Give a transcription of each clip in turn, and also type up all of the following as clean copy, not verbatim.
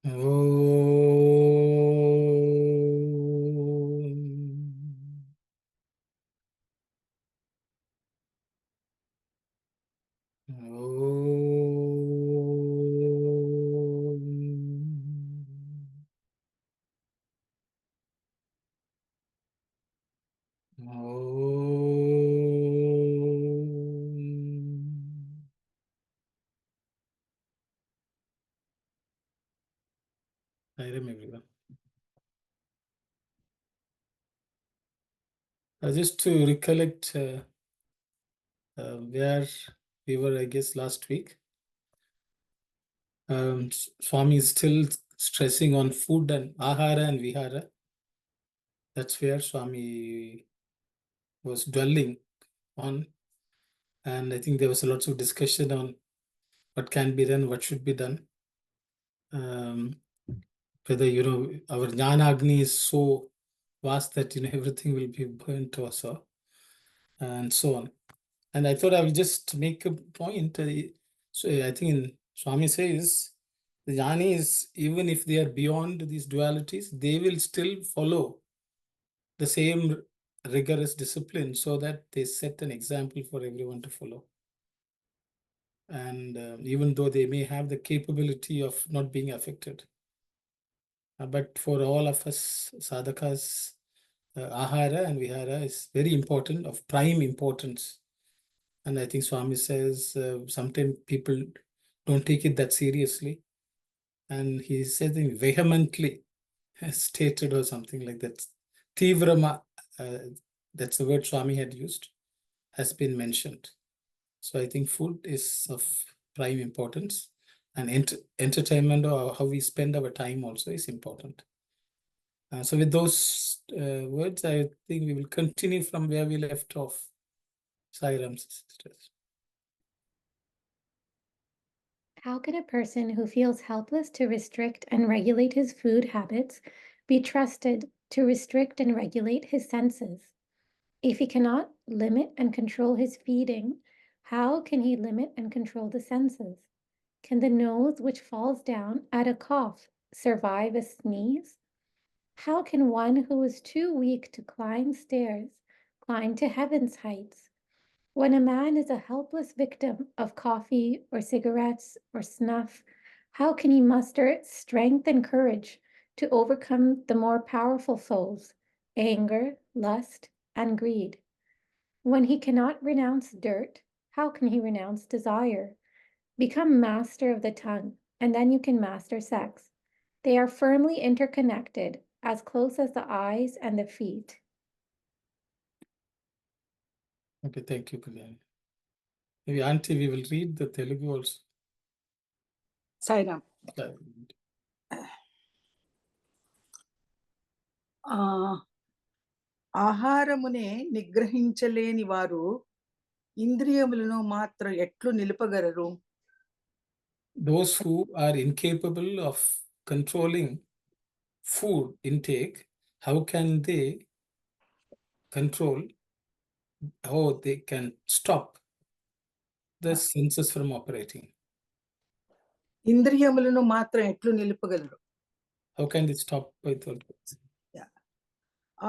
I remember. Just to recollect where we were, I guess, last week. Swami is still stressing on food and ahara and vihara. That's where Swami was dwelling on. And I think there was lots of discussion on what can be done, what should be done. Whether, our Jnana Agni is so vast that, everything will be burnt also, and so on. And I thought I will just make a point. So I think Swami says, the Jnanis, even if they are beyond these dualities, they will still follow the same rigorous discipline so that they set an example for everyone to follow. And even though they may have the capability of not being affected. But for all of us sadhakas, ahara and vihara is very important, of prime importance. And I think Swami says sometimes people don't take it that seriously. And he said vehemently stated or something like that. Tivrama, that's the word Swami had used, has been mentioned. So I think food is of prime importance, and entertainment, or how we spend our time, also is important. So with those words, I think we will continue from where we left off. Sai Ram sisters. How can a person who feels helpless to restrict and regulate his food habits be trusted to restrict and regulate his senses? If he cannot limit and control his feeding, how can he limit and control the senses? Can the nose which falls down at a cough survive a sneeze? How can one who is too weak to climb stairs climb to heaven's heights? When a man is a helpless victim of coffee or cigarettes or snuff, how can he muster strength and courage to overcome the more powerful foes, anger, lust, and greed? When he cannot renounce dirt, how can he renounce desire? Become master of the tongue, and then you can master sex. They are firmly interconnected, as close as the eyes and the feet. Okay, thank you, Kalyani. Maybe Auntie, we will read the Telugu also. Sairam. ఆహారమునే నిగ్రహించలేని వారు ఇంద్రియములను మాత్రం ఎట్లు నిలుపగలరు? Those who are incapable of controlling food intake, how can they control, how they can stop the senses from operating? ఇంద్రియములను మాత్రం ఎట్లు నిలుపగలరు? How can they stop with all this?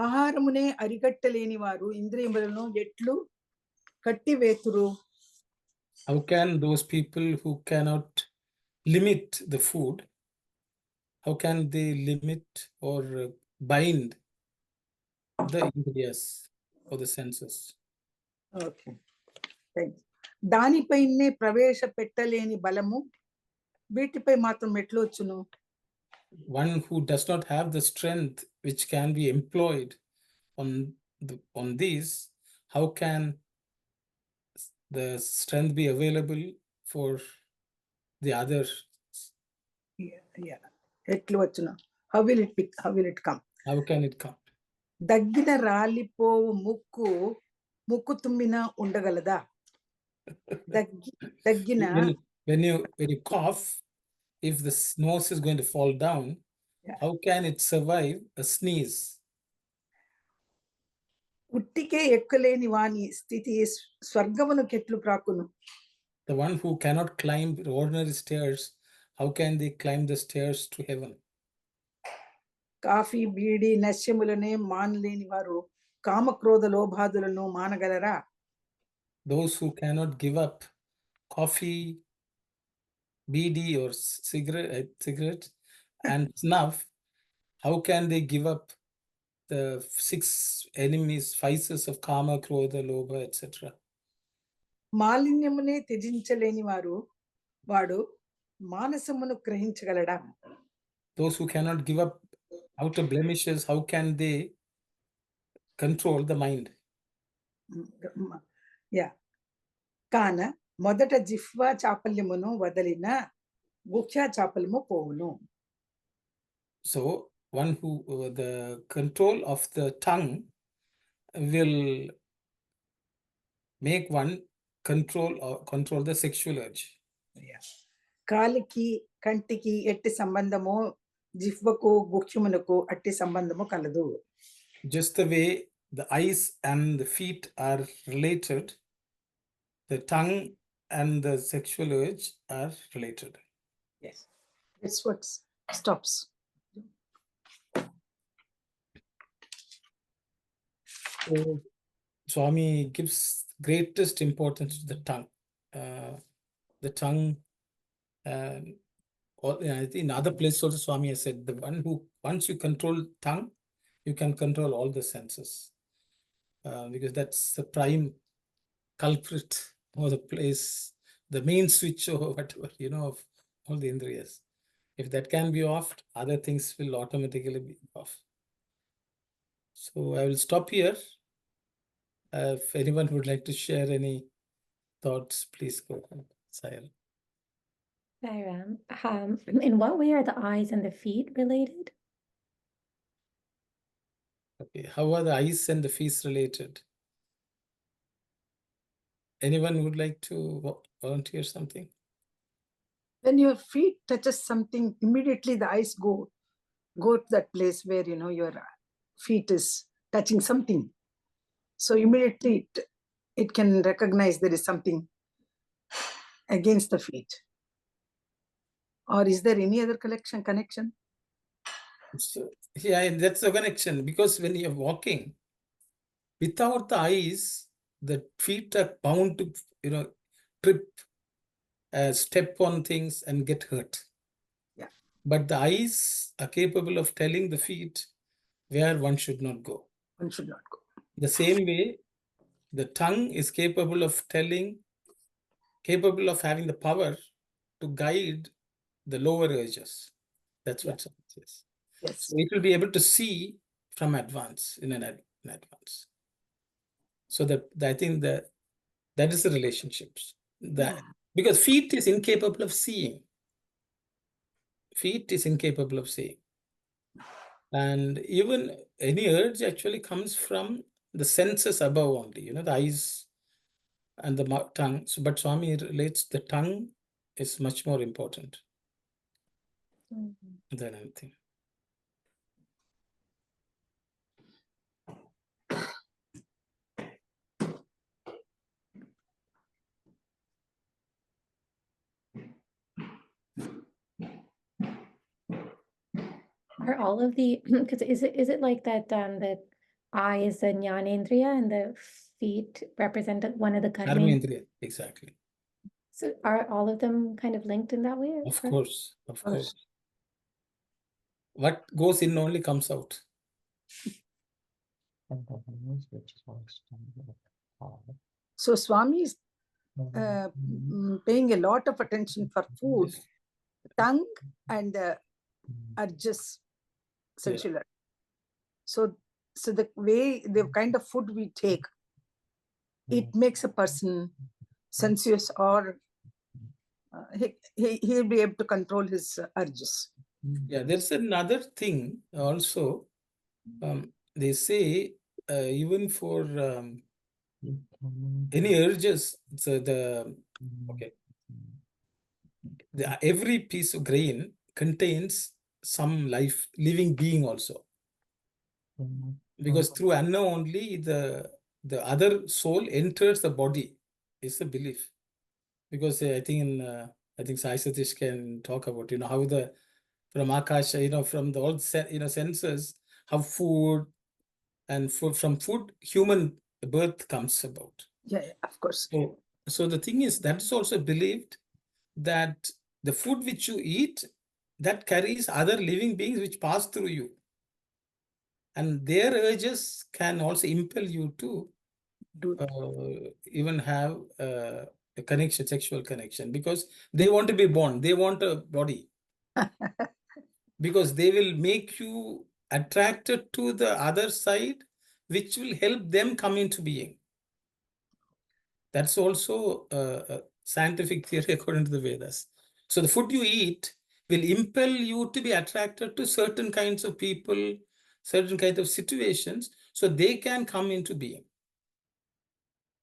ఆహారమునే అరికట్టలేని వారు ఇంద్రియములను ఎట్లు కట్టివేతురు? How can those people who cannot limit the food, how can they limit or bind the indriyas or the senses? Okay, దానిపైనే ప్రవేశపెట్టలేని బలము వీటిపై మాత్రం ఎట్లు వచ్చును? One who does not have the strength which can be employed on these, how can the strength be available for the other? ఎట్లు వచ్చును? How will it come? How can it come? దగ్గిన రాలిపోవు ముక్కు తుమ్మిన ఉండగలదా? దగ్గిన when you cough, if the nose is going to fall down, how can it survive a sneeze? ఉట్టికే ఎక్కలేని వాని స్థితి స్వర్గమును కెట్లు ప్రాకును? The one who cannot climb ordinary stairs, how can they climb the stairs to heaven? Coffee beedi నశ్యములనే మానలేని వారు కామక్రోధ లోభాదులను మానగలరా? Those who cannot give up coffee, BD or cigarette and snuff, how can they give up the 6 enemies, vices of kama, krodha, lobha, etc.? మాలిన్యమునే త్యజించలేని వాడు మానసమును గ్రహించగలడా? Those who cannot give up outer blemishes, how can they control the mind? కాన మొదట జిహ్వా చాపల్యమును వదలిన గుహ్యా చాపల్యము పోవును. So one who the control of the tongue will make one control the sexual urge. కాలికి కంటికి ఎట్టి సంబంధము జిహ్వకు గుహ్యమునకు అట్టి సంబంధము కలదు. Just the way the eyes and the feet are related, the tongue and the sexual urge are related. Yes, that's what stops. So Swami gives greatest importance to the tongue. The tongue, in other places also Swami has said, the one who, once you control tongue, you can control all the senses. Because that's the prime culprit or the place, the main switch or whatever, of all the indriyas. If that can be off, other things will automatically be off. So I will stop here. If anyone would like to share any thoughts, please go ahead. Sayal. Sairam, in what way are the eyes and the feet related? Okay, how are the eyes and the feet related? Anyone would like to volunteer something? When your feet touches something, immediately the eyes go to that place where your feet is touching something. So immediately it can recognize there is something against the feet. Or is there any other connection? So, yeah, that's the connection, because when you're walking, without the eyes, the feet are bound to, trip, step on things and get hurt. Yeah. But the eyes are capable of telling the feet where one should not go. One should not go. The same way, the tongue is capable of having the power to guide the lower urges. That's what Science says. Yes. So it will be able to see from advance, in advance. So I think that is the relationships. Because feet is incapable of seeing. Feet is incapable of seeing. And even any urge actually comes from the senses above only, the eyes and the tongue. So, but Swami relates the tongue is much more important than anything. Are all of the because is it like that the eye is the Jnanendriya and the feet represent one of the Karmendriya, exactly. So are all of them kind of linked in that way? Of course. What goes in only comes out. So Swami is paying a lot of attention for food, tongue and urges, sensual. Yeah. So the way, the kind of food we take, it makes a person sensuous, or he'll be able to control his urges. Yeah, there's another thing also. They say even for any urges, every piece of grain contains some living being also. Because through Anna only the other soul enters the body, is the belief. Because I think in I think Sai Satish can talk about, how from Akasha, from the all senses, how food and from food, human birth comes about. Yeah, of course. So the thing is, that is also believed that the food which you eat, that carries other living beings which pass through you. And their urges can also impel you to even have a connection, sexual connection, because they want to be born, they want a body, because they will make you attracted to the other side, which will help them come into being. That's also a scientific theory according to the Vedas. So the food you eat will impel you to be attracted to certain kinds of people, certain kinds of situations, so they can come into being.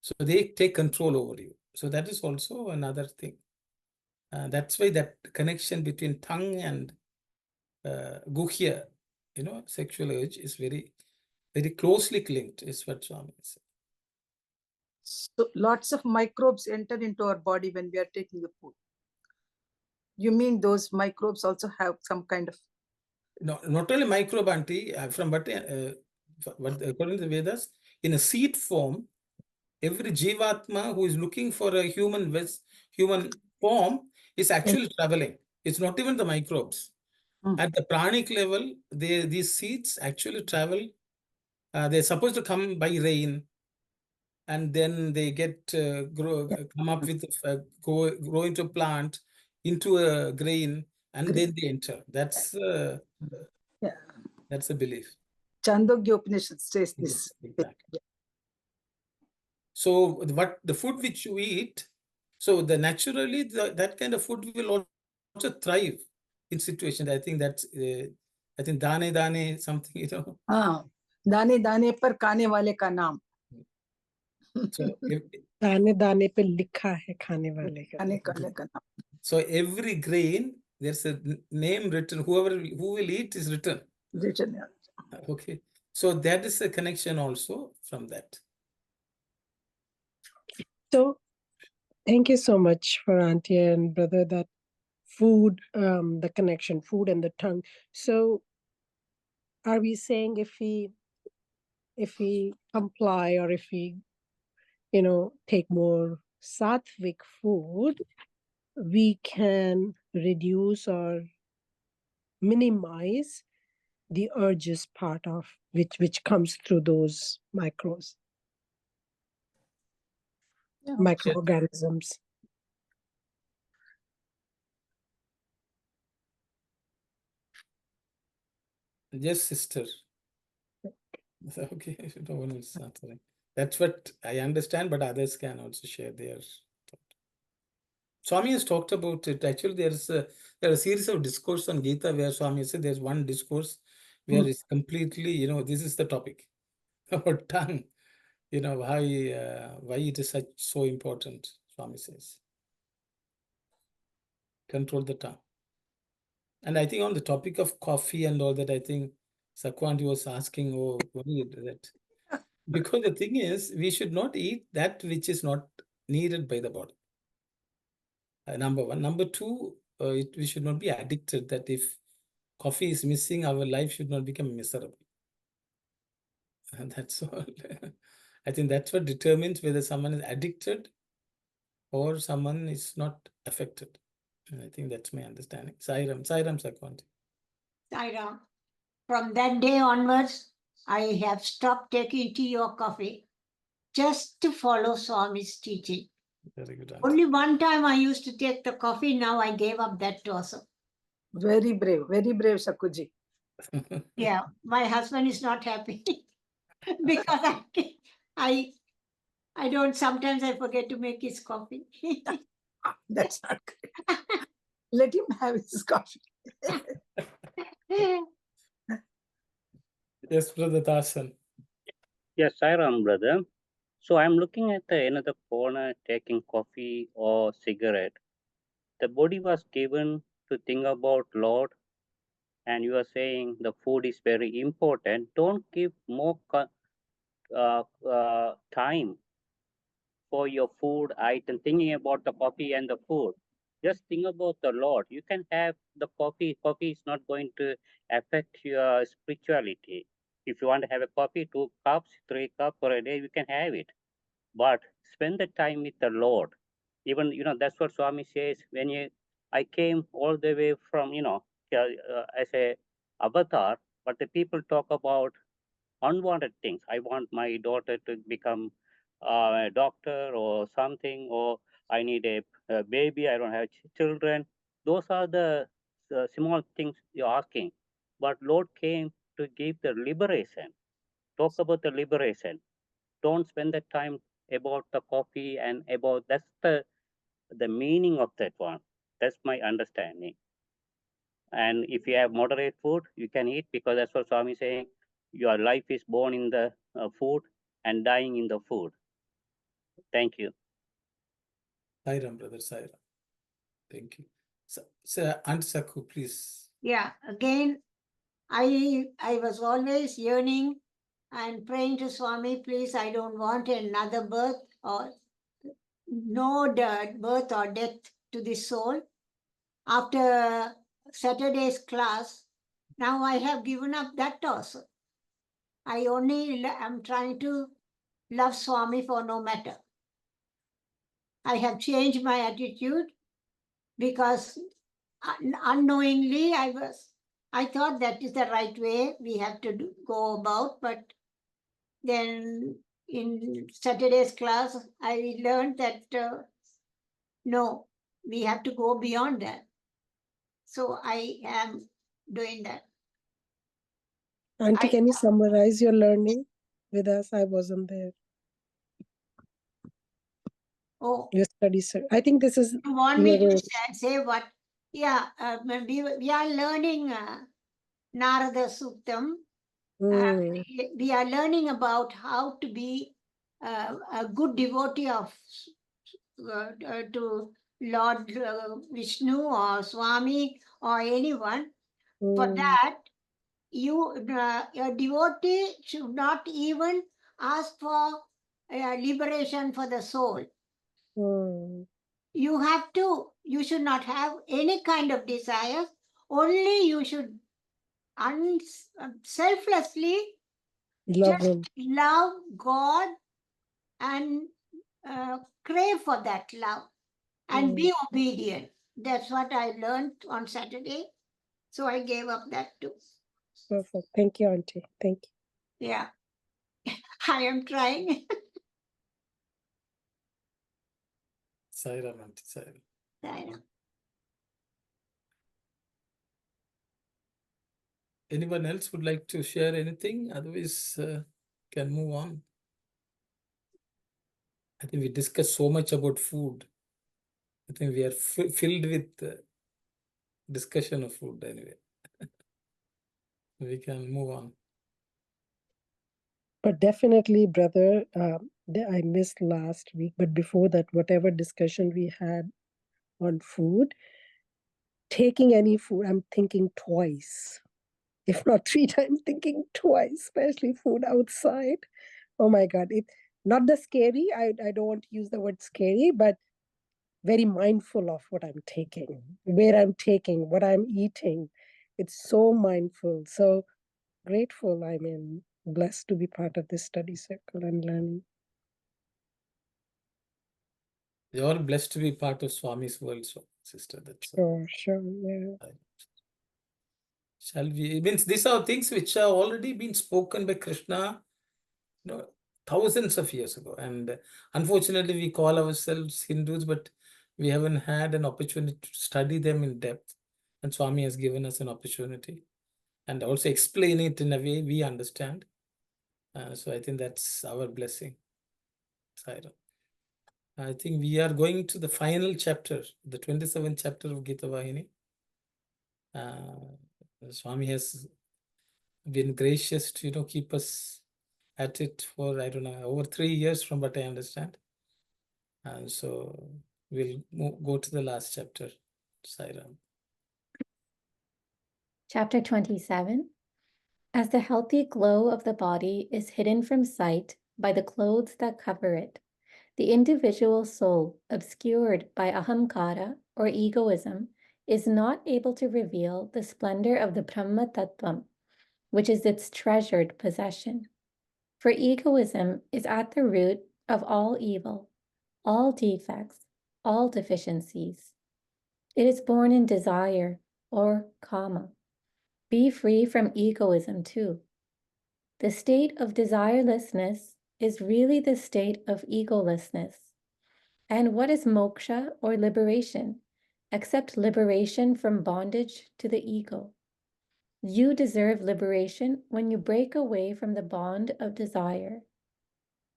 So they take control over you. So that is also another thing. That's why that connection between tongue and guhya, sexual urge is very, very closely linked, is what Swami said. So lots of microbes enter into our body when we are taking the food. You mean those microbes also have some kind of... No, not only microbe, auntie, but according to the Vedas, in a seed form, every jivatma who is looking for a human form is actually traveling. It's not even the microbes. At the pranic level, these seeds actually travel. They're supposed to come by rain, and then they get come up with grow into a plant, into a grain, and then they enter. That's the belief. Chandogya Upanishad says Yes, this. exactly. So what the food which you eat, so naturally that kind of food will also thrive in situations. I think that's dane something, दाने दाने पर खाने वाले का नाम. So दाने दाने पे लिखा है खाने वाले का. खाने का नाम. So every grain, there's a name written. Who will eat is written. Written, yeah. Okay. So that is a connection also from that. So thank you so much for Auntie and brother, that food, the connection, food and the tongue. So are we saying if we comply, or if we, take more sattvic food, we can reduce or minimize the urges part of which comes through those microorganisms? Yes, sister. Okay, no one is answering. That's what I understand, but others can also share their thought. Swami has talked about it. Actually, there are a series of discourse on Gita where Swami said there's one discourse where it's completely, this is the topic about tongue. Why it is so important, Swami says. Control the tongue. And I think on the topic of coffee and all that, I think Sakwanti was asking, what is that? Because the thing is, we should not eat that which is not needed by the body. Number one. Number two, we should not be addicted, that if coffee is missing, our life should not become miserable. And that's all. I think that's what determines whether someone is addicted or someone is not affected. And I think that's my understanding. Sairam Sakwanti. Sairam. From that day onwards, I have stopped taking tea or coffee just to follow Swami's teaching. Very good. Only one time I used to take the coffee, now I gave up that also. Very brave, Shakuji. Yeah, my husband is not happy because I don't, sometimes I forget to make his coffee. That's not good. Let him have his coffee. Yes, Brother Dasan. Yes, Sairam, brother. So I'm looking at another corner taking coffee or cigarette. The body was given to think about Lord, and you are saying the food is very important. Don't give more time for your food item, thinking about the coffee and the food. Just think about the Lord. You can have the coffee. Coffee is not going to affect your spirituality. If you want to have a coffee, 2 cups, 3 cups for a day, you can have it. But spend the time with the Lord. Even, that's what Swami says. I came all the way from, as a avatar, but the people talk about unwanted things. I want my daughter to become a doctor or something, or I need a baby. I don't have children. Those are the small things you're asking. But Lord came to give the liberation. Talk about the liberation. Don't spend the time about the coffee and about that's the meaning of that one. That's my understanding. And if you have moderate food, you can eat, because that's what Swami is saying. Your life is born in the food and dying in the food. Thank you. Sairam, brother, Sairam. Thank you. So Aunt Saku, please. Yeah, again, I was always yearning and praying to Swami, please, I don't want another birth or no birth or death to the soul. After Saturday's class, now I have given up that also. I only am trying to love Swami for no matter. I have changed my attitude because unknowingly I thought that is the right way we have to go about, but then in Saturday's class, I learned that no, we have to go beyond that. So I am doing that. Auntie, can you summarize your learning with us? I wasn't there. Oh, Your study, sir. I think this is. you want me to say what? Yeah, we are learning Narada Suktam. We are learning about how to be a good devotee of to Lord Vishnu or Swami or anyone. For that, a devotee should not even ask for liberation for the soul. You should not have any kind of desires. Only you should selflessly just love God and crave for that love and be obedient. That's what I learned on Saturday. So I gave up that too. Perfect. Thank you, Auntie. Thank you. Yeah. I am trying. Sairam, Auntie, Sairam. Sairam. Anyone else would like to share anything? Otherwise, can move on. I think we discussed so much about food. I think we are filled with discussion of food anyway. We can move on. But definitely, brother, I missed last week. But before that, whatever discussion we had on food, taking any food, I'm thinking twice, if not 3 times, thinking twice, especially food outside. Oh my God. Not the scary. I don't want to use the word scary, but very mindful of what I'm taking, where I'm taking, what I'm eating. It's so mindful. So grateful. I mean, blessed to be part of this study circle and learning. You're all blessed to be part of Swami's world, so sister. That's sure, yeah. Shall we? It means these are things which have already been spoken by Krishna, thousands of years ago. And unfortunately, we call ourselves Hindus, but we haven't had an opportunity to study them in depth. And Swami has given us an opportunity and also explain it in a way we understand. So I think that's our blessing. Sairam. I think we are going to the final chapter, the 27th chapter of Geetha Vahini. Swami has been gracious to, keep us at it for, I don't know, over 3 years from what I understand. And so we'll go to the last chapter. Sairam. Chapter 27. As the healthy glow of the body is hidden from sight by the clothes that cover it, the individual soul, obscured by ahamkara, or egoism, is not able to reveal the splendor of the Brahma Tattvam, which is its treasured possession. For egoism is at the root of all evil, all defects, all deficiencies. It is born in desire, or kama. Be free from egoism too. The state of desirelessness is really the state of egolessness. And what is moksha or liberation, except liberation from bondage to the ego? You deserve liberation when you break away from the bond of desire.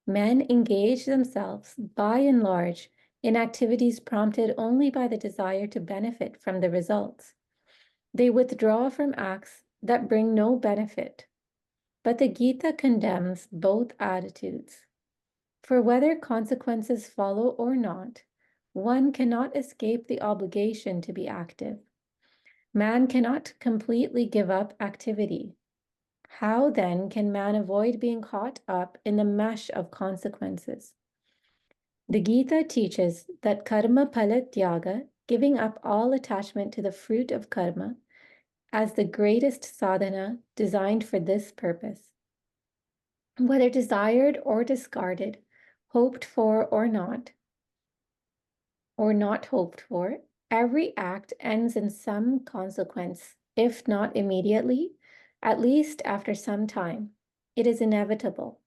Men engage themselves, by and large, in activities prompted only by the desire to benefit from the results. They withdraw from acts that bring no benefit. But the Gita condemns both attitudes. For whether consequences follow or not, one cannot escape the obligation to be active. Man cannot completely give up activity. How then can man avoid being caught up in the mesh of consequences? The Gita teaches that karma phala tyaga, giving up all attachment to the fruit of karma, as the greatest sadhana designed for this purpose. Whether desired or discarded, hoped for or not hoped for, every act ends in some consequence, if not immediately, at least after some time. It is inevitable.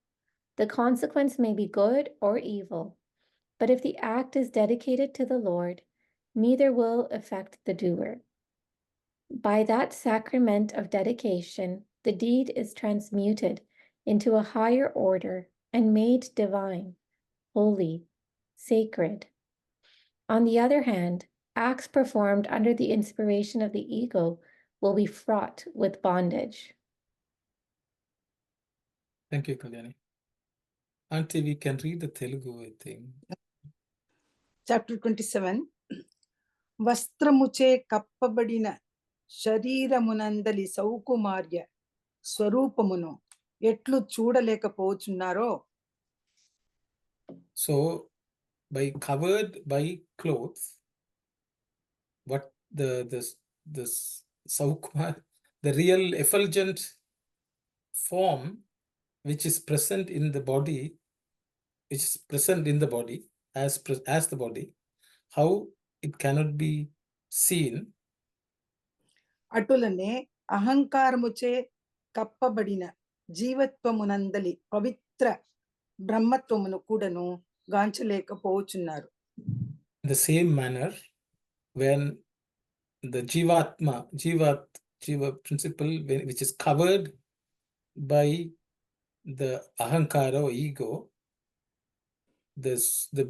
The consequence may be good or evil, but if the act is dedicated to the Lord, neither will affect the doer. By that sacrament of dedication, the deed is transmuted into a higher order and made divine, holy, sacred. On the other hand, acts performed under the inspiration of the ego will be fraught with bondage. Thank you, Kalyani. Auntie, we can read the Telugu, I think. Chapter 27. Vastramuche kappabadina శరీరమునందలి సౌకుమార్య స్వరూపమును ఎట్లు చూడలేకపోచున్నారో. So, by covered by clothes, what the Saukma, the real effulgent form which is present in the body, as the body, how it cannot be seen. అటులనే అహంకారముచే కప్పబడిన జీవత్వమునందలి పవిత్ర బ్రహ్మత్వమును కూడాను గాంచలేకపోచున్నారు. In the same manner, when the Jiva principle, which is covered by the ahankara or ego, the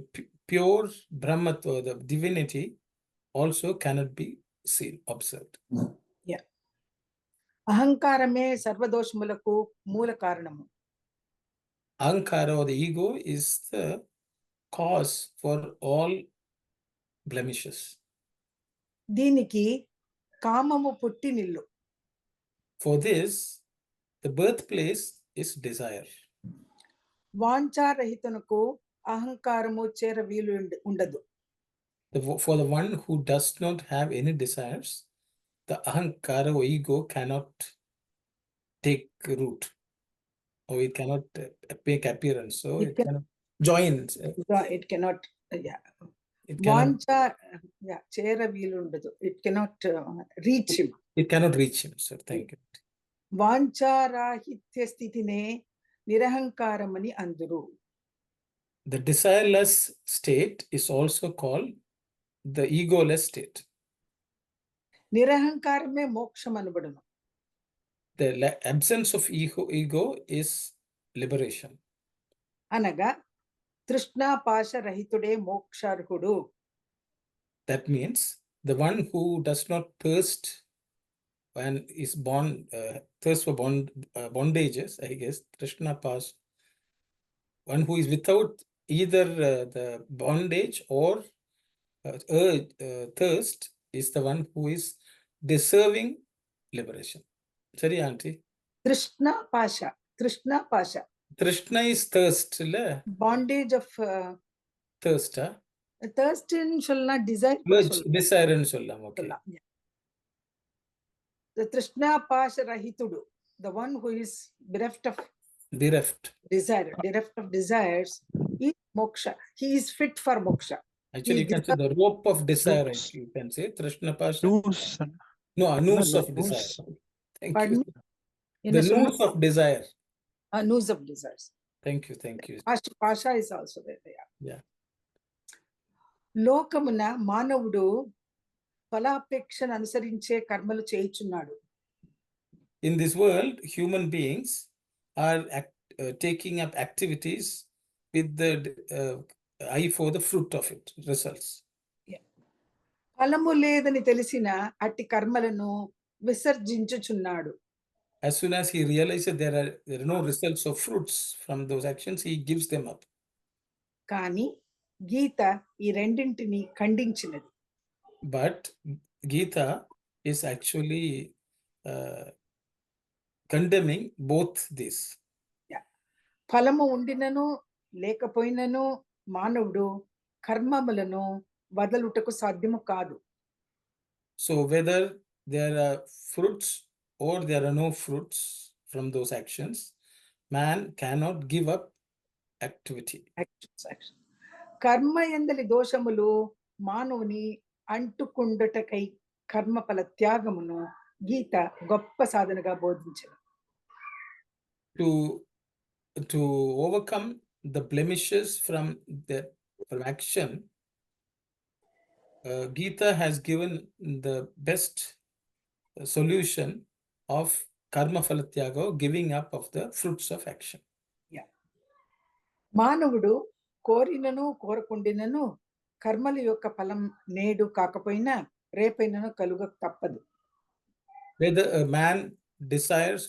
pure Brahmatva, the divinity, also cannot be seen, observed. అహంకారమే సర్వదోషములకు మూల కారణము. Ahankara or the ego is the cause for all blemishes. దీనికి కామము పుట్టినిల్లు. For this, the birthplace is desire. వాంఛారహితనుకు అహంకారము చేర వీలు ఉండదు. For the one who does not have any desires, the ahankara or ego cannot take root, or it cannot make appearance. So it cannot join. It cannot, It cannot, చేర వీలు ఉండదు. It cannot reach him. It cannot reach him. So thank you. వాంఛారాహిత్య స్థితినే నిరహంకారమని అందురు. The desireless state is also called the egoless state. నిరహంకారమే మోక్షం అనబడును. The absence of ego is liberation. అనగా తృష్ణాపాశ రహితుడే మోక్షార్హుడు. That means the one who does not thirst and is born, thirst for bondages, I guess, Krishna Pas, one who is without either the bondage or thirst is the one who is deserving liberation. Sorry, Auntie. తృష్ణాపాశ. Trishna is thirst, bondage of thirst. thirst ன்னு சொல்லலாம், desire கூட Urge, சொல்லலாம். desire ன்னு சொல்லலாம். Okay. Yeah. The Trishna Pasha Rahitudu, the one who is bereft of Bereft. desire, bereft of desires, is moksha. He is fit for moksha. Actually, He you can say the rope of desire. Noose. You can say Trishna Pasha. Noose. No, a noose No, of desire. noose. Thank Pardon you. me? The noose of desire. Noose of desires. Thank you. Thank you. Pasha is also there. Yeah. లోకమున మానవుడు ఫలాపేక్షను అనుసరించే కర్మలు చేయుచున్నాడు. In this world, human beings are taking up activities with the eye for the fruit of it, results. ఫలము లేదని తెలిసిన అట్టి కర్మలను విసర్జించుచున్నాడు. As soon as he realizes there are no results of fruits from those actions, he gives them up. కానీ గీత ఈ రెండింటిని ఖండించినది. But Geetha is actually condemning both these. ఫలము ఉండినను లేకపోయినను మానవుడు కర్మములను వదలుటకు సాధ్యము కాదు. So whether there are fruits or there are no fruits from those actions, man cannot give up activity. కర్మ యందలి దోషములు మానవుని అంటుకుండుటకై కర్మఫల త్యాగమును గీత గొప్ప సాధనగా బోధించింది. To overcome the blemishes from action, Geetha has given the best solution of karma falatyaga, giving up of the fruits of action. Yeah. మానవుడు కోరినను కోరకుండినను కర్మల యొక్క ఫలం నేడు కాకపోయినా రేపైనను కలుగ తప్పదు. Whether a man desires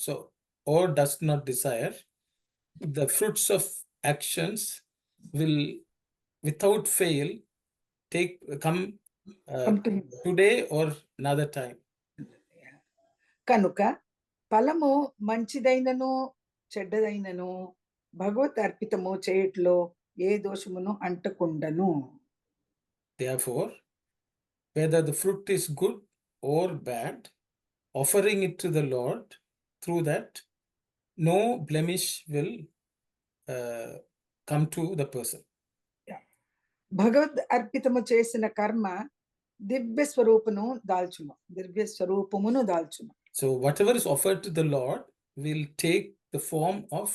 or does not desire, the fruits of actions will without fail come today or another time. కనుక ఫలము మంచిదైనను చెడ్డదైనను భగవత్ అర్పితము చేయుటలో ఏ దోషమును అంటకుండను. Therefore, whether the fruit is good or bad, offering it to the Lord, through that no blemish will come to the person. భగవద్ అర్పితము చేసిన కర్మ దివ్య స్వరూపమును దాల్చును. So whatever is offered to the Lord will take the form of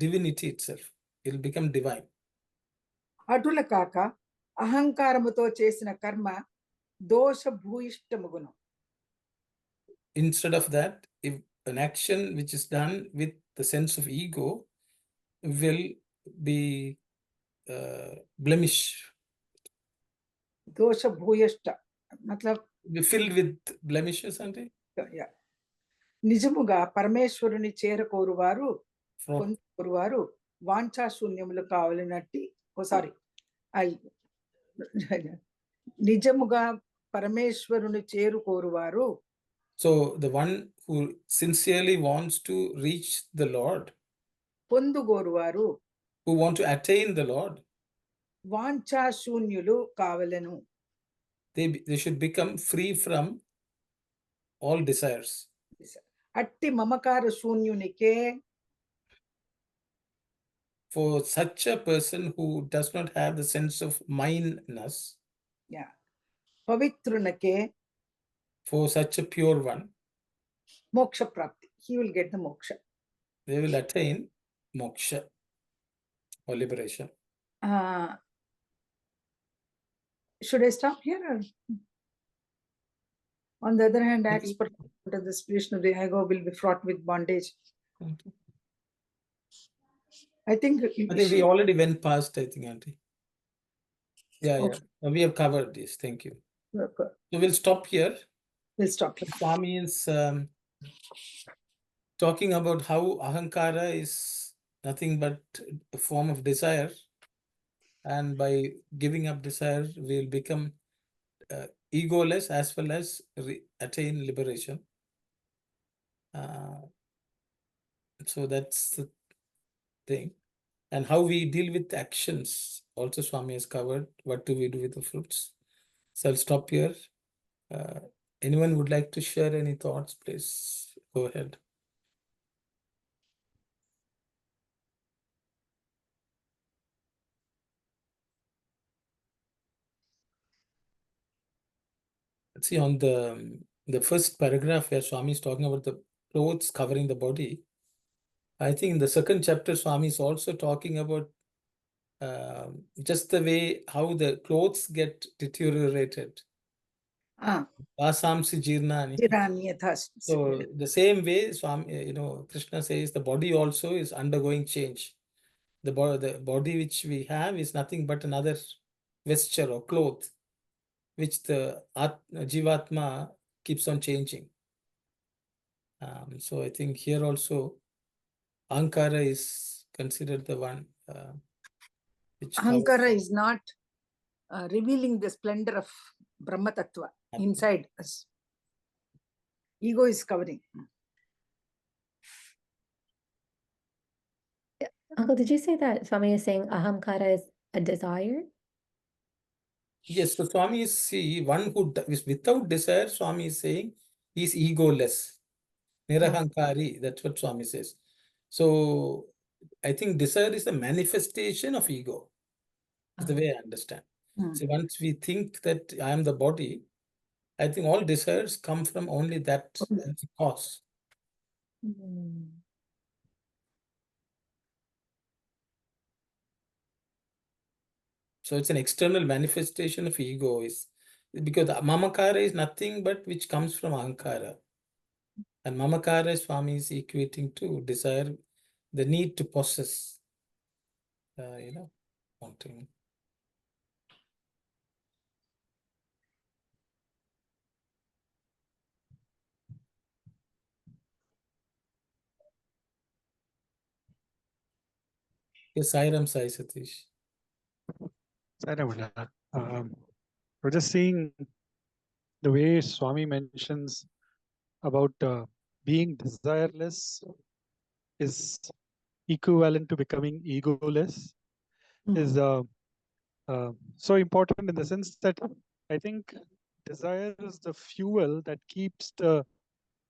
divinity itself. It will become divine. అటుల కాక అహంకారముతో చేసిన కర్మ దోష భూయిష్టముగును. Instead of that, if an action which is done with the sense of ego will be blemish. దోష భూయిష్ట మతలబ్ filled with blemishes, aren't they? నిజముగా పరమేశ్వరుని చేరకోరువారు పొందుకోరువారు వాంఛాశూన్యములు కావాలన్నట్టి నిజముగా పరమేశ్వరుని చేరుకోరువారు. So the one who sincerely wants to reach the Lord, పొందుకోరువారు, who want to attain the Lord, వాంఛాశూన్యులు కావలెను. they should become free from all desires. అట్టి మమకార శూన్యునికే, for such a person who does not have the sense of mindness, పవిత్రునకే, for such a pure one, మోక్ష ప్రాప్తి, he will get the moksha. they will attain moksha or liberation. Should I stop here? Or? On the other hand, acts per the spiritual of the ego will be fraught with bondage. I think we already went past, I think, Auntie. Yeah, okay. Yeah. We have covered this. Thank you. Okay. So we'll stop here. We'll stop here. Swami is talking about how ahankara is nothing but a form of desire. And by giving up desire, we'll become egoless as well as attain liberation. So that's the thing. And how we deal with actions. Also, Swami has covered. What do we do with the fruits? So I'll stop here. Anyone would like to share any thoughts, please go ahead. Let's see, on the first paragraph where Swami is talking about the clothes covering the body, I think in the second chapter, Swami is also talking about just the way how the clothes get deteriorated. Vasamsi jirnani. Jirani yathas. So the same way, Swami, Krishna says the body also is undergoing change. The body which we have is nothing but another vesture or cloth, which the Jivatma keeps on changing. So I think here also Ankara is considered the one which Ahankara is not revealing the splendor of Brahma Tattva inside us. Ego is covering. Uncle, did you say that Swami is saying ahamkara is a desire? Yes, so Swami is, see, one who is without desire, Swami is saying, is egoless. Nirahankari, that's what Swami says. So I think desire is a manifestation of ego. Is the way I understand. So once we think that I am the body, I think all desires come from only that cause. So it's an external manifestation of ego, is because mamakara is nothing but which comes from ahankara. And mamakara, Swami is equating to desire, the need to possess, wanting. Yes, Sairam Sai Satish. We're just seeing the way Swami mentions about being desireless is equivalent to becoming egoless is so important in the sense that I think desire is the fuel that keeps the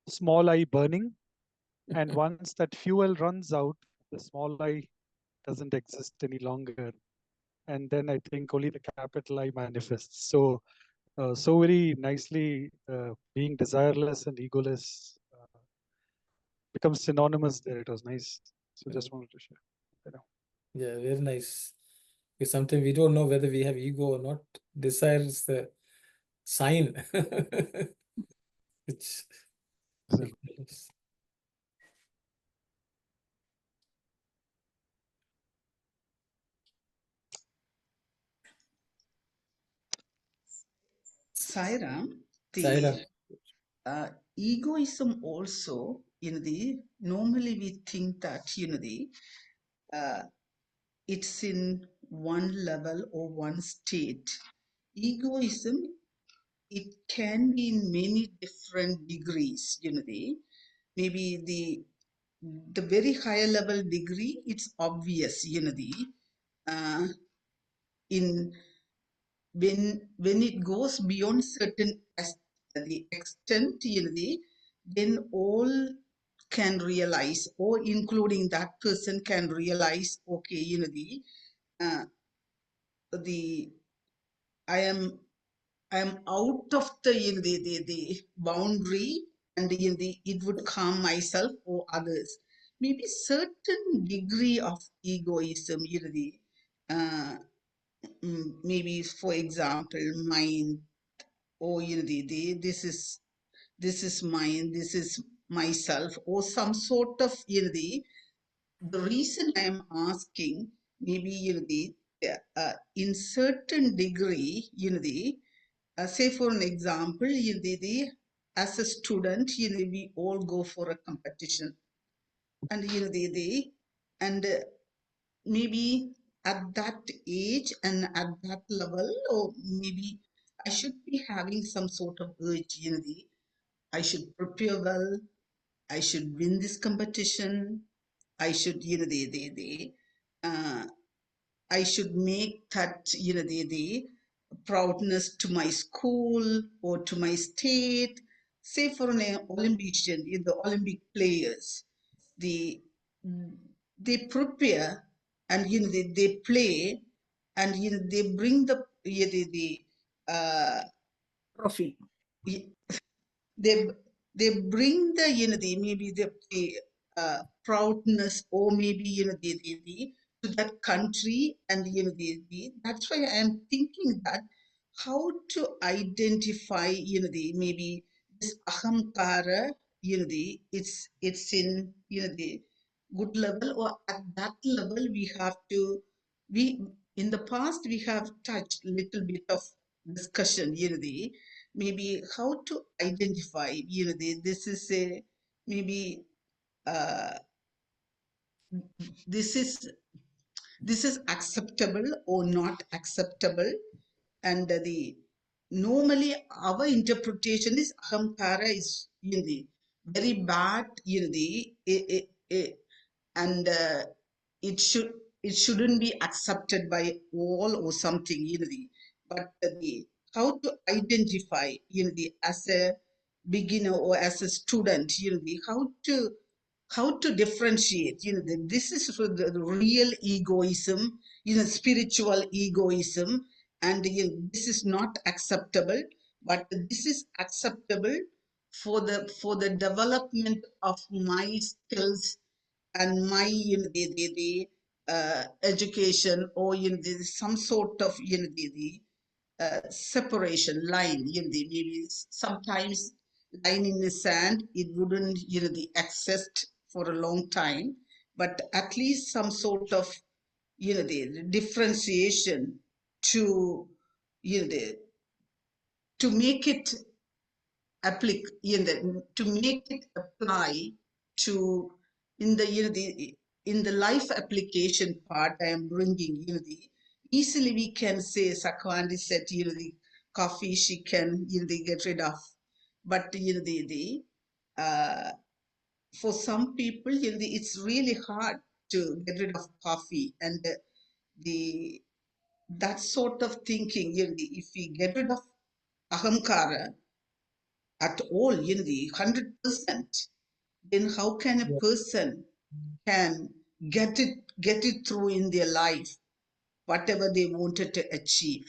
small I burning, and once that fuel runs out, the small I doesn't exist any longer, and then I think only the capital I manifests. So so very nicely being desireless and egoless becomes synonymous there. It was nice. So just wanted to share. Yeah, very nice. Because sometimes we don't know whether we have ego or not. Desire is the sign. Which Sairam, Sairam. the egoism also, normally we think that, it's in one level or one state. Egoism, it can be in many different degrees, maybe the very higher level degree, it's obvious, in when it goes beyond certain the extent, then all can realize, or including that person can realize, okay, the I am out of the boundary, and it would calm myself or others. Maybe certain degree of egoism, maybe for example, mine, or this is mine, this is myself, or some sort of the reason I am asking, maybe in certain degree, say for an example, as a student, we all go for a competition, and and maybe at that age and at that level, or maybe I should be having some sort of urge, I should prepare well, I should win this competition, I should, I should make that, the proudness to my school or to my state. Say for an Olympian, in the Olympic players, the they prepare and they play and they bring the Trophy. they they bring the maybe the proudness or maybe the to that country and that's why I am thinking that how to identify maybe this ahamkara it's in the good level or at that level we in the past we have touched little bit of discussion maybe how to identify this is a maybe uh, this is acceptable or not acceptable and the normally our interpretation is ahamkara is very bad and it shouldn't be accepted by all or something but how to identify as a beginner or as a student how to differentiate this is for the real egoism spiritual egoism and this is not acceptable but this is acceptable for the development of my skills and my education or some sort of separation line maybe sometimes line in the sand it wouldn't exist for a long time but at least some sort of the differentiation to to make it to make it apply to in the in the life application part I am bringing easily we can say Sakwandi said the coffee she can get rid of but for some people it's really hard to get rid of coffee and the that sort of thinking if we get rid of ahamkara at all 100%, then how can a Yeah. person can get it through in their life whatever they wanted to achieve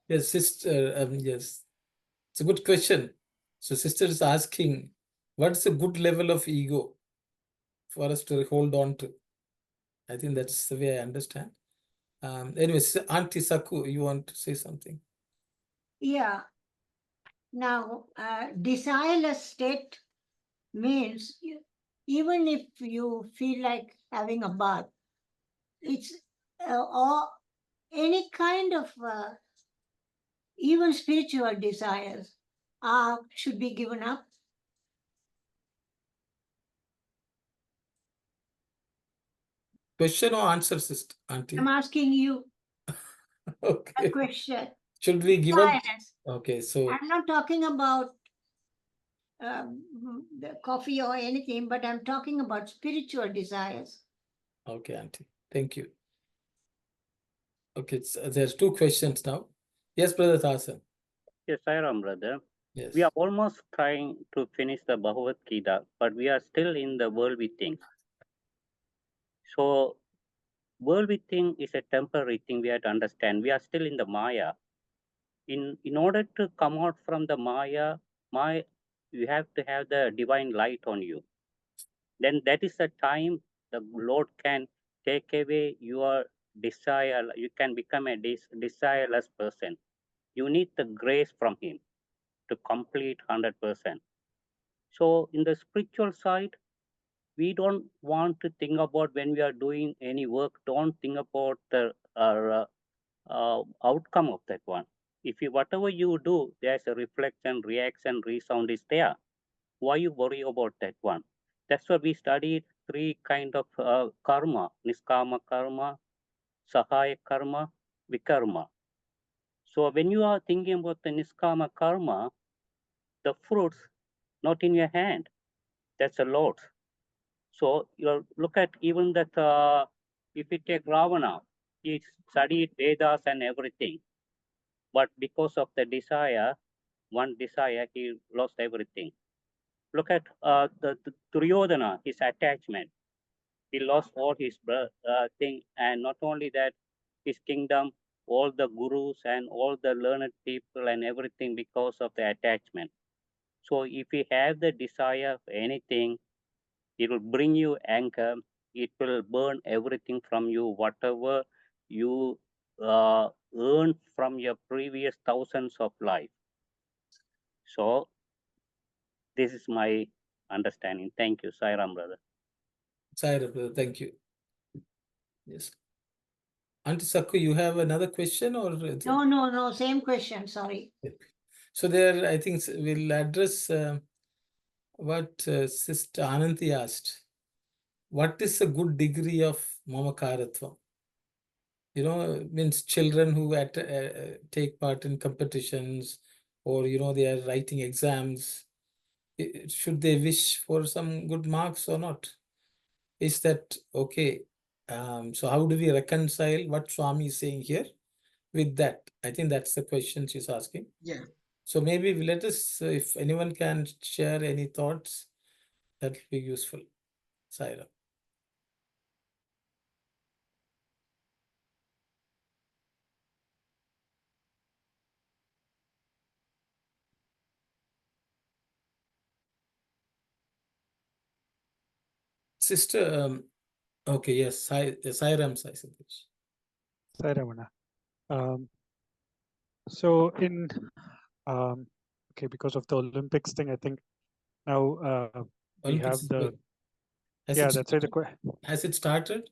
Yes, sister. Yes, it's a good question. So, sister is asking, what's a good level of ego for us to hold on to? I think that's the way I understand. Anyways, Auntie Saku, you want to say something? Yeah. Now, desireless state means even if you feel like having a bath, it's or any kind of even spiritual desires should be given up. Question or answer, sister, Auntie? I'm asking you a Okay. question. Should we give up? Desires. Okay, so I'm not talking about the coffee or anything, but I'm talking about spiritual desires. okay, Auntie. Thank you. Okay, there's two questions now. Yes, Brother Thasan. Yes, Sairam, brother. Yes. We are almost trying to finish the Bhagavad Gita, but we are still in the worldly thing. So, worldly thing is a temporary thing we have to understand. We are still in the Maya. In order to come out from the Maya, you have to have the divine light on you. Then that is the time the Lord can take away your desire. You can become a desireless person. You need the grace from Him to complete 100%. So in the spiritual side, we don't want to think about when we are doing any work, don't think about the outcome of that one. If you, whatever you do, there's a reflection, reaction, resound is there. Why you worry about that one? That's why we studied three kind of karma: niskama karma, sahaya karma, vikarma. So when you are thinking about the niskama karma, the fruits not in your hand, that's the Lord's. So you look at even that If you take Ravana, he studied Vedas and everything, but because of the desire, one desire, he lost everything. Look at the Duryodhana, his attachment. He lost all his thing, and not only that, his kingdom, all the gurus and all the learned people and everything because of the attachment. So if you have the desire for anything, it will bring you anger. It will burn everything from you, whatever you earned from your previous thousands of life. So this is my understanding. Thank you, Sairam, brother. Sairam, brother, thank you. Yes. Auntie Sakku, you have another question or? No, same question, sorry. So there, I think we'll address what Sister Ananthi asked. What is a good degree of Mamakaratvam? You know, means children who take part in competitions, or, you know, they are writing exams. Should they wish for some good marks or not? Is that okay? So how do we reconcile what Swami is saying here with that? I think that's the question she's asking. Yeah. So maybe let us, if anyone can share any thoughts, that will be useful. Saira. Sister, okay, yes, Sairam Sai Centres. Sairamana. So in okay, because of the Olympics thing, I think now we have Olympics, the has yeah. it That's why the started? Has it started?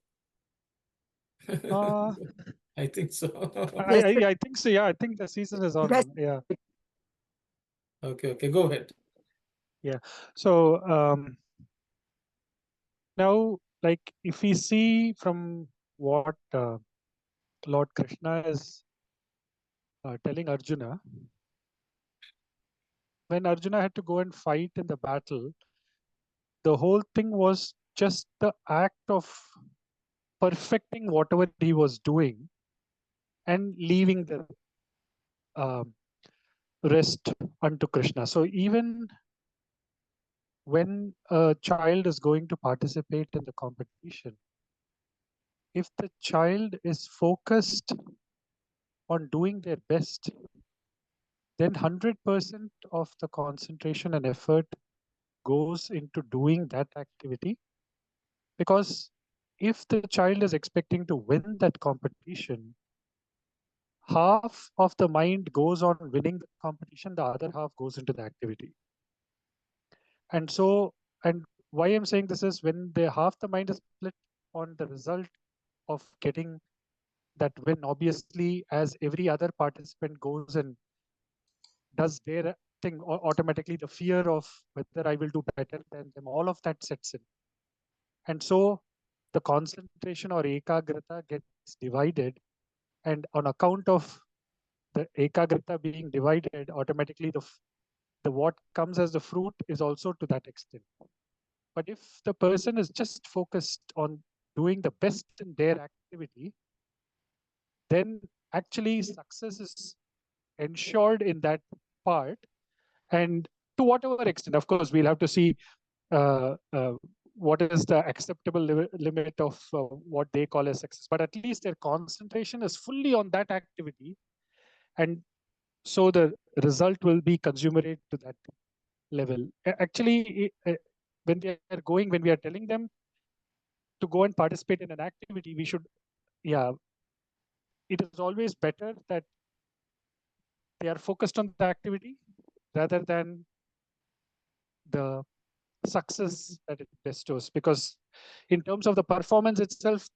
I think so. I think so. Yeah, I think the season is on. Yes. Yeah. Okay, go ahead. Yeah. So now, like, if we see from what Lord Krishna is telling Arjuna, when Arjuna had to go and fight in the battle, the whole thing was just the act of perfecting whatever he was doing and leaving the rest unto Krishna. So even when a child is going to participate in the competition, if the child is focused on doing their best, then 100% of the concentration and effort goes into doing that activity. Because if the child is expecting to win that competition, half of the mind goes on winning the competition, the other half goes into the activity. And so, and why I'm saying this is when the half the mind is split on the result of getting that win, obviously, as every other participant goes and does their thing, automatically the fear of whether I will do better than them, all of that sets in. And so the concentration or ekagrata gets divided, and on account of the ekagrata being divided, automatically the what comes as the fruit is also to that extent. But if the person is just focused on doing the best in their activity, then actually success is ensured in that part. And to whatever extent, of course, we'll have to see what is the acceptable limit of what they call as success. But at least their concentration is fully on that activity. And so the result will be consummate to that level. Actually, when we are telling them to go and participate in an activity, we should, it is always better that they are focused on the activity rather than the success that it bestows. Because in terms of the performance itself,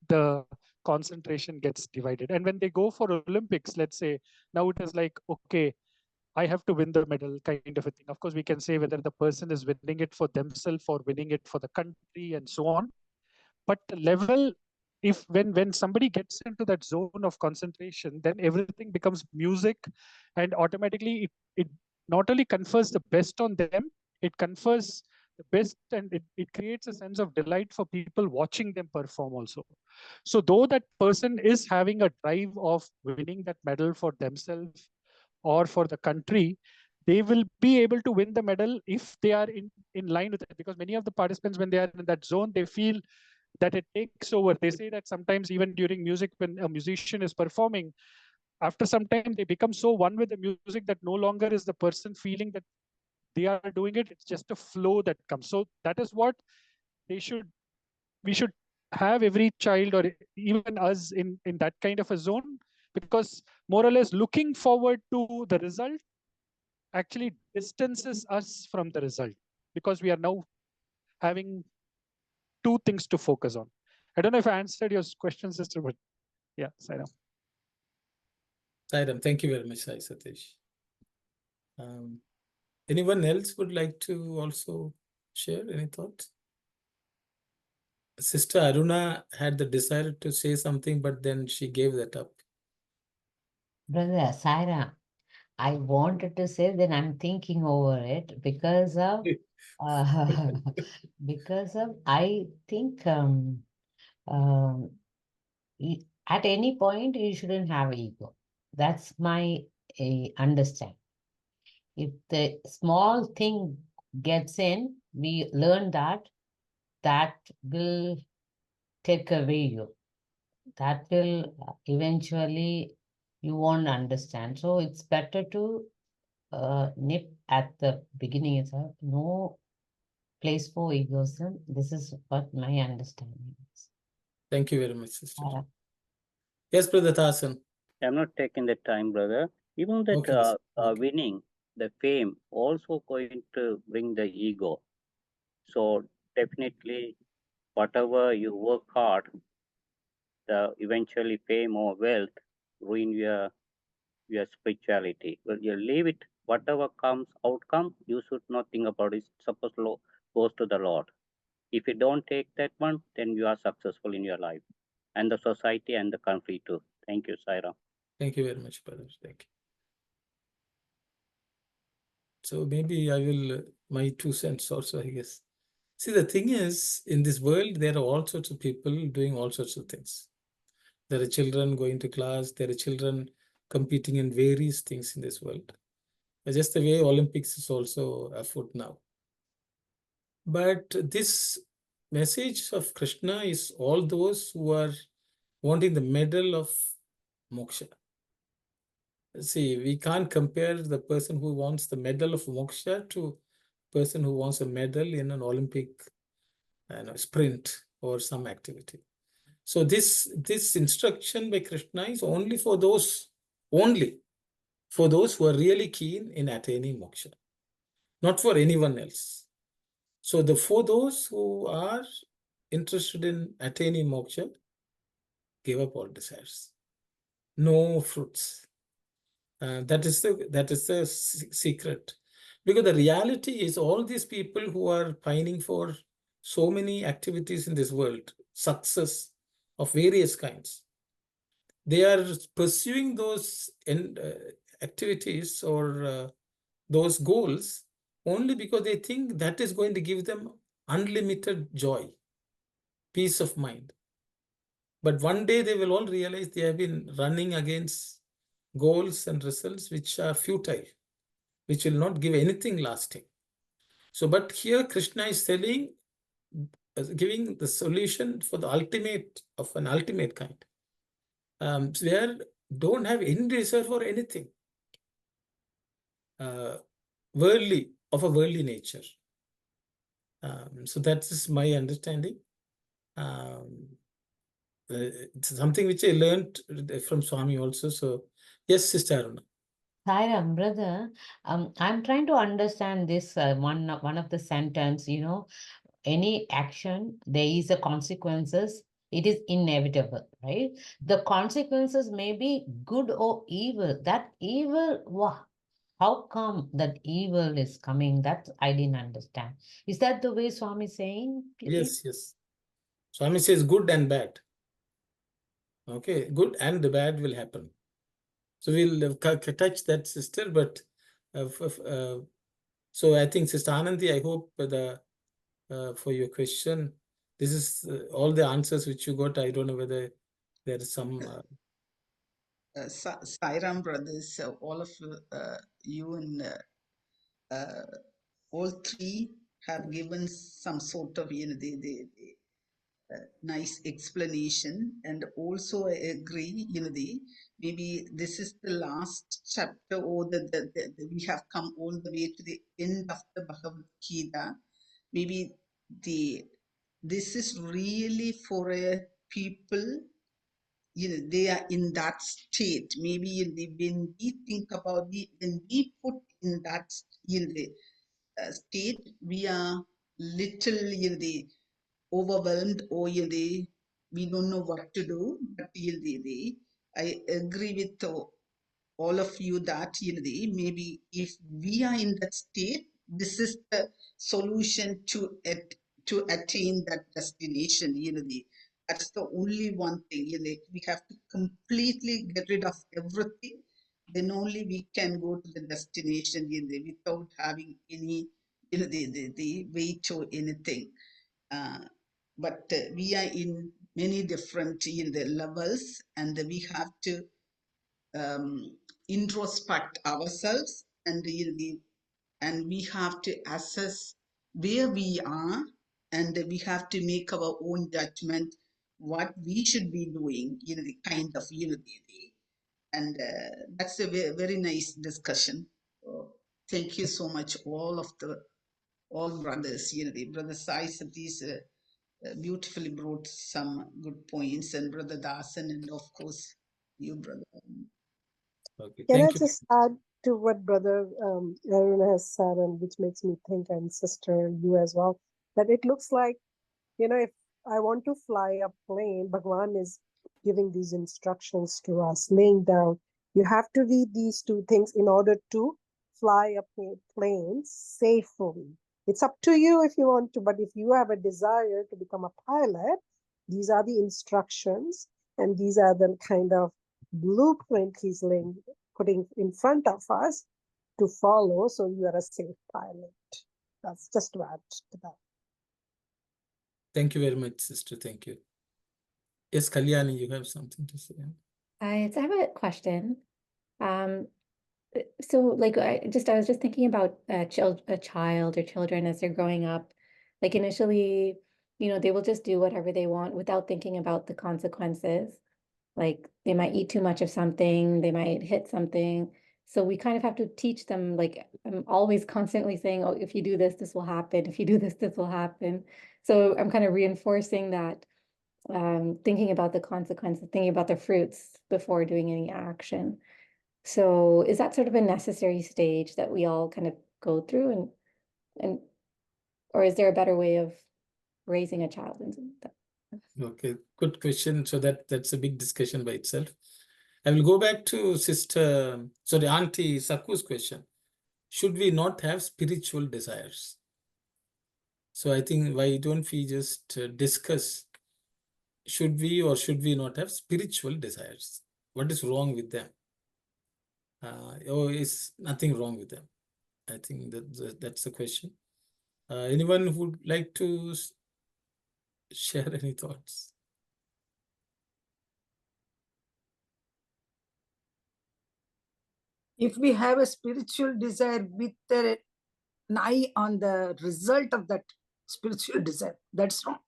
the concentration gets divided. And when they go for Olympics, let's say, now it is like, okay, I have to win the medal kind of a thing. Of course, we can say whether the person is winning it for themselves or winning it for the country and so on. But the level, if when somebody gets into that zone of concentration, then everything becomes music, and automatically it not only confers the best on them, it confers the best, and it creates a sense of delight for people watching them perform also. So though that person is having a drive of winning that medal for themselves or for the country, they will be able to win the medal if they are in line with it. Because many of the participants, when they are in that zone, they feel that it takes over. They say that sometimes even during music, when a musician is performing, after some time they become so one with the music that no longer is the person feeling that they are doing it. It's just a flow that comes. So that is what we should have every child, or even us, in that kind of a zone, because more or less looking forward to the result actually distances us from the result, because we are now having two things to focus on. I don't know if I answered your question, sister, but yeah, Sairam. Sairam, thank you very much, Sai Satish. Anyone else would like to also share any thoughts? Sister Aruna had the desire to say something, but then she gave that up. Brother Saira, I wanted to say, then I'm thinking over it because of I think at any point you shouldn't have ego. That's my understanding. If the small thing gets in, we learn that will take away you. That will eventually you won't understand. So it's better to nip at the beginning itself. No place for egoism. This is what my understanding is. Thank you very much, sister. Yes, Brother Thasan. I'm not taking the time, brother. Even that Okay, okay. winning, the fame, also going to bring the ego. So definitely, whatever you work hard, the eventually fame or wealth ruin your spirituality. Well, you leave it. Whatever comes outcome, you should not think about it. Suppose goes to the Lord. If you don't take that one, then you are successful in your life, and the society and the country too. Thank you, Saira. Thank you very much, brother. Thank you. So maybe I will, my 2 cents also, I guess. See, the thing is, in this world, there are all sorts of people doing all sorts of things. There are children going to class. There are children competing in various things in this world. Just the way Olympics is also afoot now. But this message of Krishna is all those who are wanting the medal of moksha. See, we can't compare the person who wants the medal of moksha to person who wants a medal in an Olympic sprint or some activity. So this instruction by Krishna is only for those who are really keen in attaining moksha, not for anyone else. So for those who are interested in attaining moksha, give up all desires. No fruits. That is the secret. Because the reality is all these people who are pining for so many activities in this world, success of various kinds, they are pursuing those activities or those goals only because they think that is going to give them unlimited joy, peace of mind. But one day they will all realize they have been running against goals and results which are futile, which will not give anything lasting. So, but here Krishna is telling, giving the solution for the ultimate of an ultimate kind. Where don't have any desire for anything worldly, of a worldly nature. So that is my understanding. It's something which I learned from Swami also. So yes, Sister Aruna. Sairam, brother, I'm trying to understand this one of the sentence, any action, there is a consequences, it is inevitable, right? The consequences may be good or evil. That evil, wow, how come that evil is coming? That I didn't understand. Is that the way Swami is saying? Yes, yes. Swami says good and bad. Okay, good and bad will happen. So we'll touch that, sister, but so I think Sister Anandi, I hope the for your question. This is all the answers which you got. I don't know whether there is some. Sai Ram brothers, all of you and all three have given some sort of, the nice explanation. And also I agree, maybe this is the last chapter, or we have come all the way to the end of the Bhagavad Gita. Maybe this is really for a people, they are in that state. Maybe when we think about when we put in that, state, we are little, overwhelmed, or we don't know what to do. But I agree with all of you that maybe if we are in that state, this is the solution to attain that destination. That's the only one thing. We have to completely get rid of everything. Then only we can go to the destination, without having any the weight or anything. But we are in many different levels, and we have to introspect ourselves, and we have to assess where we are, and we have to make our own judgment what we should be doing, the kind of and that's a very, very nice discussion. Thank you so much, all brothers. Brother Sai Satish beautifully brought some good points, and Brother Dasan, and of course you, brother. Okay, Can I thank you. just add to what Brother Aruna has said, and which makes me think, and Sister, you as well, that it looks like, if I want to fly a plane, Bhagavan is giving these instructions to us, laying down, you have to read these two things in order to fly a plane safely. It's up to you if you want to, but if you have a desire to become a pilot, these are the instructions, and these are the kind of blueprint he's putting in front of us to follow, so you are a safe pilot. That's just to add to that. Thank you very much, sister. Thank you. Yes, Kalyani, you have something to say. I have a question. So like I was just thinking about a child or children as they're growing up. Like initially, they will just do whatever they want without thinking about the consequences. Like they might eat too much of something, they might hit something. So we kind of have to teach them, like I'm always constantly saying, oh, if you do this, this will happen. If you do this, this will happen. So I'm kind of reinforcing that, thinking about the consequences, thinking about the fruits before doing any action. So is that sort of a necessary stage that we all kind of go through, and or is there a better way of raising a child? Okay, good question. So that's a big discussion by itself. I will go back to Auntie Saku's question. Should we not have spiritual desires? So I think, why don't we just discuss, should we or should we not have spiritual desires? What is wrong with them? Or is nothing wrong with them? I think that's the question. Anyone who would like to share any thoughts? If we have a spiritual desire with an eye on the result of that spiritual desire, that's wrong.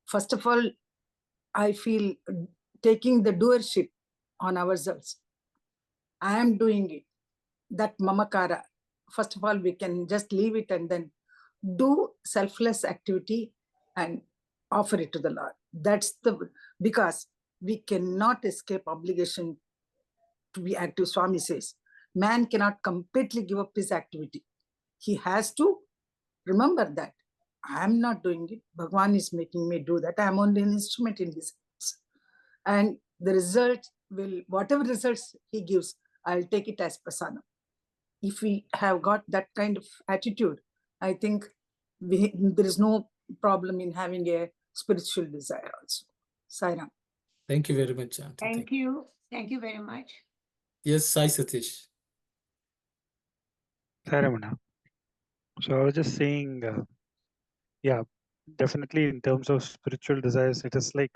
First of all, I feel taking the doership on ourselves. I am doing it. That mamakara. First of all, we can just leave it and then do selfless activity and offer it to the Lord. Because we cannot escape obligation to be active. Swami says, man cannot completely give up his activity. He has to remember that I am not doing it. Bhagavan is making me do that. I am only an instrument in his hands. And the result whatever results he gives, I'll take it as prasadam. If we have got that kind of attitude, I think there is no problem in having a spiritual desire also. Sairam. Thank you very much, Auntie. Thank you. Thank you very much. Yes, Sai Satish. Saramana. So I was just saying, yeah, definitely in terms of spiritual desires, it is like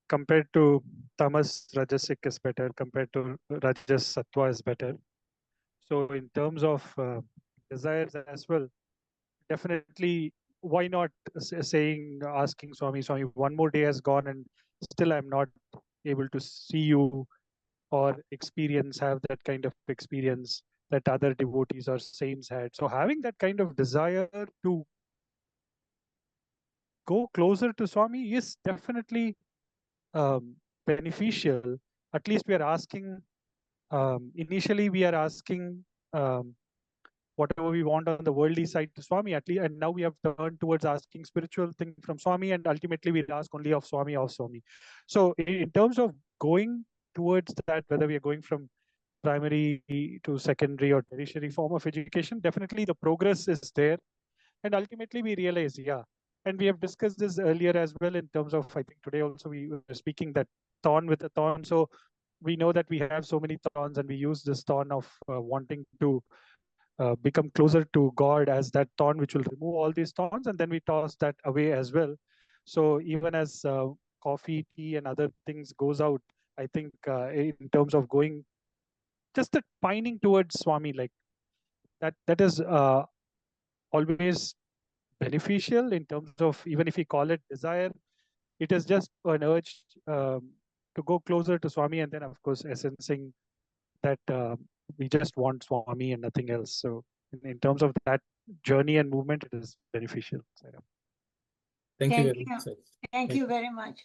compared to tamas, rajasic is better. Compared to rajas, sattva is better. So in terms of desires as well, definitely, why not asking Swami, one more day has gone and still I'm not able to see you or have that kind of experience that other devotees or saints had. So having that kind of desire to go closer to Swami is definitely beneficial. At least we are asking, initially we are asking whatever we want on the worldly side to Swami, at least, and now we have turned towards asking spiritual thing from Swami, and ultimately we ask only of Swami. So in terms of going towards that, whether we are going from primary to secondary or tertiary form of education, definitely the progress is there. And ultimately we realize, yeah, and we have discussed this earlier as well in terms of, I think today also we were speaking that thorn with a thorn. So we know that we have so many thorns, and we use this thorn of wanting to become closer to God as that thorn which will remove all these thorns, and then we toss that away as well. So even as coffee, tea, and other things goes out, I think in terms of going, just that pining towards Swami, like that is always beneficial in terms of, even if we call it desire, it is just an urge to go closer to Swami, and then of course essencing that we just want Swami and nothing else. So in terms of that journey and movement, it is beneficial. Thank you Thank very you. much, sir. Thank you very much.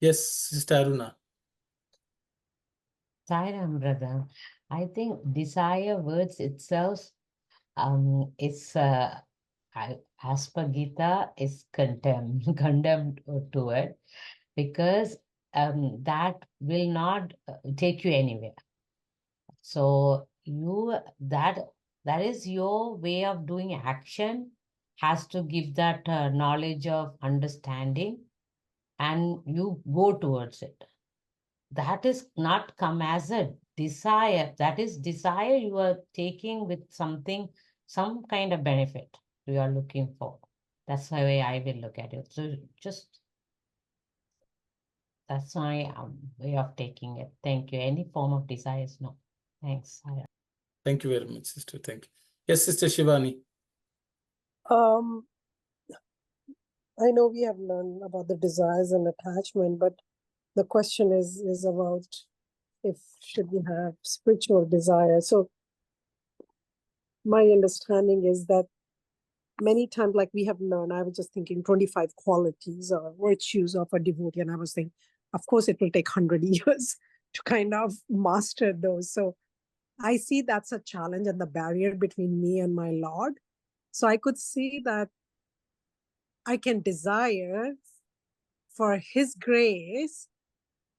Yes, Sister Aruna. Sairam, brother. I think desire words itself is as per Gita is condemned to it, because that will not take you anywhere. So that is your way of doing action, has to give that knowledge of understanding, and you go towards it. That is not come as a desire. That is desire you are taking with something, some kind of benefit you are looking for. That's the way I will look at it. So just that's my way of taking it. Thank you. Any form of desires, no. Thanks. Thank you very much, Sister. Thank you. Yes, Sister Shivani. Um, I know we have learned about the desires and attachment, but the question is about if should we have spiritual desire. So my understanding is that many times, like we have learned, I was just thinking 25 qualities or virtues of a devotee, and I was thinking, of course, it will take 100 years to kind of master those. So I see that's a challenge and the barrier between me and my Lord. So I could see that I can desire for His grace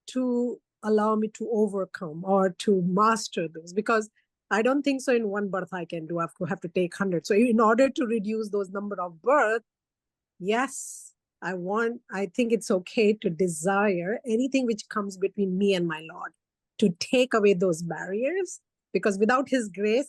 to allow me to overcome or to master those, because I don't think so in one birth I can do. I have to take 100. So in order to reduce those number of births, yes, I think it's okay to desire anything which comes between me and my Lord, to take away those barriers, because without His grace,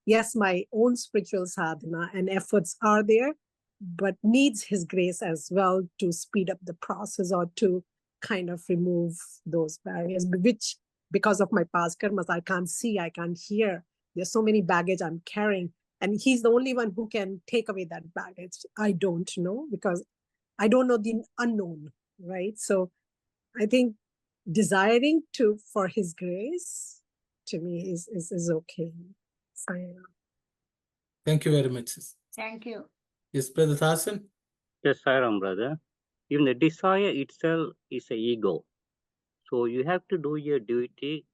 yes, my own spiritual sadhana and efforts are there, but needs His grace as well to speed up the process or to kind of remove those barriers, which because of my past karmas, I can't see, I can't hear. There's so many baggage I'm carrying. And He's the only one who can take away that baggage. I don't know, because I don't know the unknown, right? So I think desiring for His grace to me is okay. Fine. Thank you very much. Thank you. Yes, Brother Thasan. Yes, Sairam, brother. Even the desire itself is a ego. So you have to do your duty.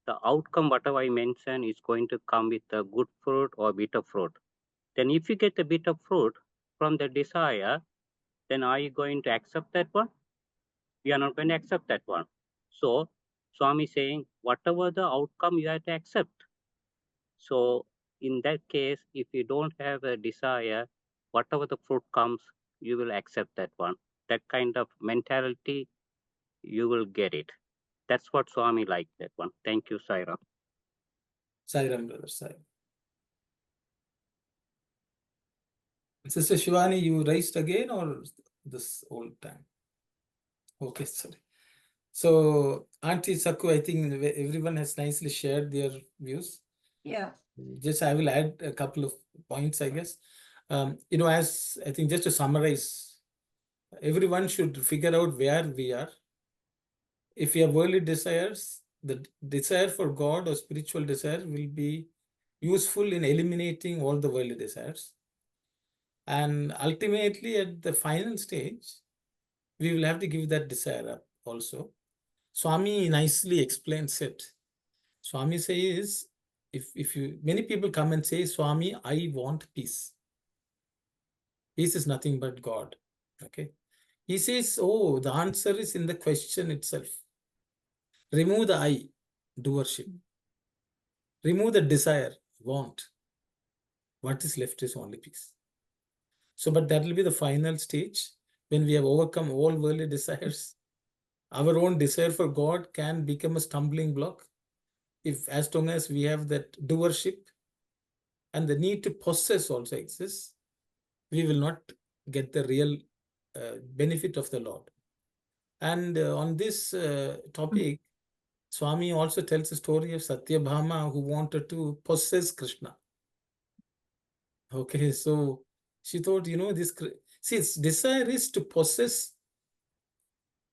The outcome, whatever I mentioned, is going to come with a good fruit or bitter fruit. Then if you get a bitter fruit from the desire, then are you going to accept that one? We are not going to accept that one. So Swami is saying, whatever the outcome, you have to accept. So in that case, if you don't have a desire, whatever the fruit comes, you will accept that one. That kind of mentality, you will get it. That's what Swami liked, that one. Thank you, Sairam. Sairam, Brother Sairam. Sister Shivani, you raised again or this old time? Okay, sorry. So, Auntie Sakku, I think everyone has nicely shared their views. Yeah. Just I will add a couple of points, I guess. As I think just to summarize, everyone should figure out where we are. If you have worldly desires, the desire for God or spiritual desire will be useful in eliminating all the worldly desires. And ultimately, at the final stage, we will have to give that desire up also. Swami nicely explains it. Swami says, if you many people come and say, Swami, I want peace. Peace is nothing but God. Okay. He says, oh, the answer is in the question itself. Remove the I, doership. Remove the desire, want. What is left is only peace. So, but that will be the final stage when we have overcome all worldly desires. Our own desire for God can become a stumbling block if, as long as we have that doership and the need to possess also exists, we will not get the real benefit of the Lord. And on this topic, Swami also tells the story of Satyabhama who wanted to possess Krishna. Okay, so she thought, this, see, its desire is to possess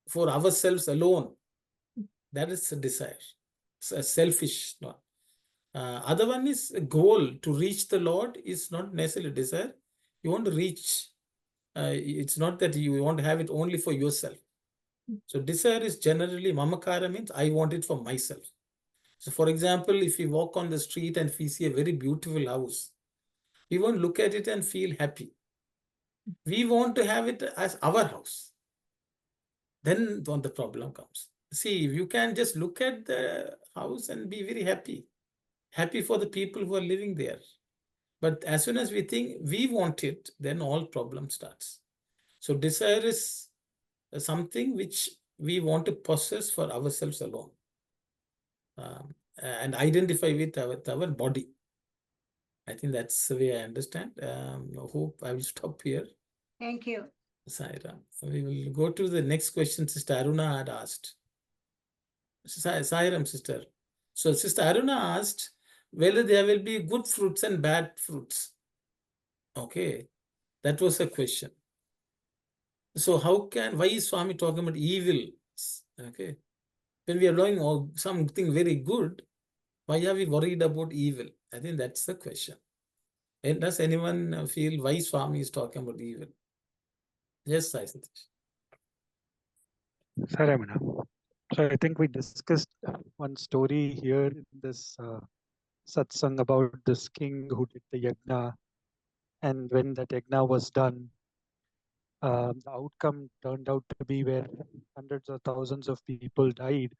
for ourselves alone. That is a desire. It's a selfish, no. Other one is a goal to reach the Lord is not necessarily desire. You want to reach. It's not that you want to have it only for yourself. So desire is generally mamakara means I want it for myself. So for example, if we walk on the street and we see a very beautiful house, we won't look at it and feel happy. We want to have it as our house. Then the problem comes. See, you can just look at the house and be very happy. Happy for the people who are living there. But as soon as we think we want it, then all problem starts. So desire is something which we want to possess for ourselves alone. And identify with our body. I think that's the way I understand. I hope I will stop here. Thank you. Sairam. We will go to the next question Sister Aruna had asked. Sairam, sister. So Sister Aruna asked whether there will be good fruits and bad fruits. Okay, that was a question. So why is Swami talking about evil? Okay, when we are doing something very good, why are we worried about evil? I think that's the question. And does anyone feel why Swami is talking about evil? Yes, Sai Satish. Sorry, Amina. So I think we discussed one story here in this satsang about this king who did the yajna, and when that yajna was done, the outcome turned out to be where hundreds of thousands of people died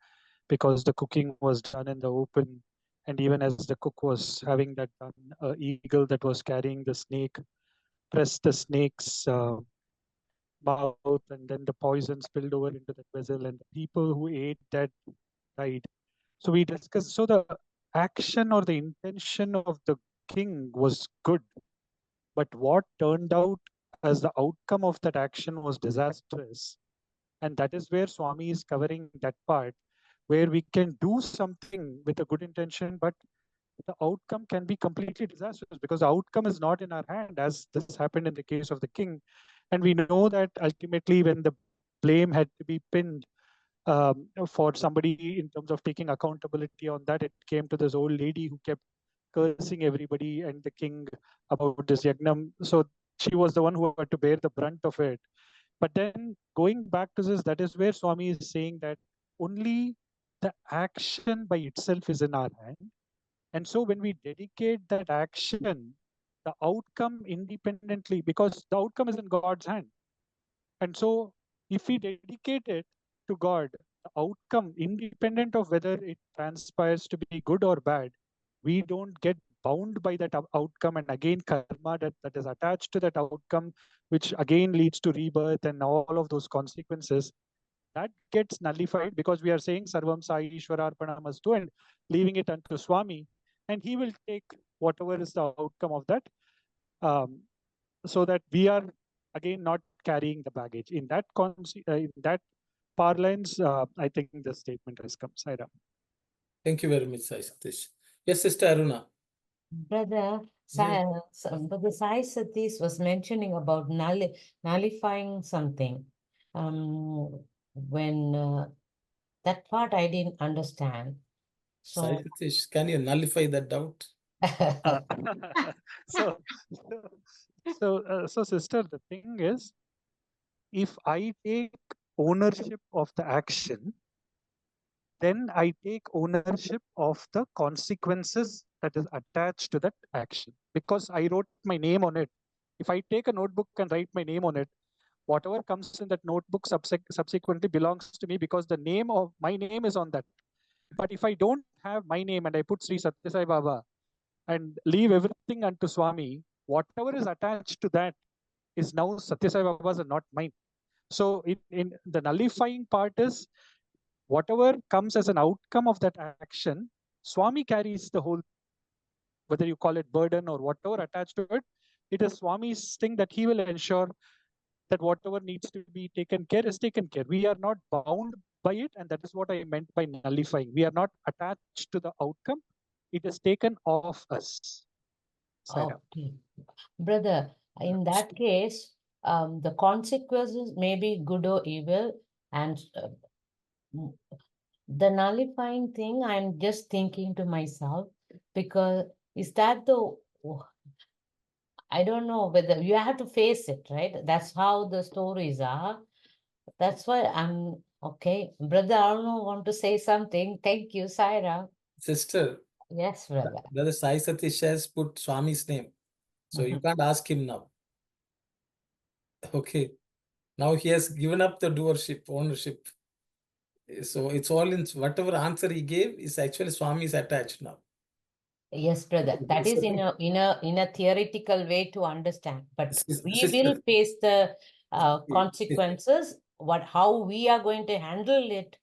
because the cooking was done in the open, and even as the cook was having that done, an eagle that was carrying the snake pressed the snake's mouth, and then the poison spilled over into that vessel, and the people who ate that died. So we discussed, so the action or the intention of the king was good, but what turned out as the outcome of that action was disastrous. And that is where Swami is covering that part, where we can do something with a good intention, but the outcome can be completely disastrous because the outcome is not in our hand, as this happened in the case of the king. And we know that ultimately when the blame had to be pinned for somebody in terms of taking accountability on that, it came to this old lady who kept cursing everybody and the king about this yagnam. So she was the one who had to bear the brunt of it. But then going back to this, that is where Swami is saying that only the action by itself is in our hand. And so when we dedicate that action, the outcome independently, because the outcome is in God's hand. And so if we dedicate it to God, the outcome, independent of whether it transpires to be good or bad, we don't get bound by that outcome, and again karma that is attached to that outcome, which again leads to rebirth and all of those consequences, that gets nullified because we are saying Sarvam Sai Ishwararpanamastu and leaving it unto Swami, and he will take whatever is the outcome of that so that we are again not carrying the baggage. In that parlance, I think the statement has come. Saira. Thank you very much, Sai Satish. Yes, Sister Aruna. Brother Brother Sai Satish was mentioning about nullifying something. When that part I didn't understand. Sai So Satish, can you nullify that doubt? so, sister, the thing is, if I take ownership of the action, then I take ownership of the consequences that is attached to that action, because I wrote my name on it. If I take a notebook and write my name on it, whatever comes in that notebook subsequently belongs to me, because the name of my name is on that. But if I don't have my name and I put Sri Sathya Sai Baba and leave everything unto Swami, whatever is attached to that is now Sathya Sai Baba's and not mine. So in the nullifying part is, whatever comes as an outcome of that action, Swami carries the whole, whether you call it burden or whatever attached to it, it is Swami's thing that he will ensure that whatever needs to be taken care is taken care. We are not bound by it, and that is what I meant by nullifying. We are not attached to the outcome. It is taken off us. Saira. okay. Brother, in that case, the consequences may be good or evil, and the nullifying thing, I'm just thinking to myself, because is that I don't know whether you have to face it, right? That's how the stories are. That's why I'm okay. Brother Arno want to say something. Thank you, Saira. Sister, Yes, brother. Brother Sai Satish has put Swami's name. So you can't ask him now. Okay. Now he has given up the ownership. So it's all in whatever answer he gave is actually Swami is attached now. Yes, brother. That is in a theoretical way to understand. But we will face the consequences. How we are going to handle it,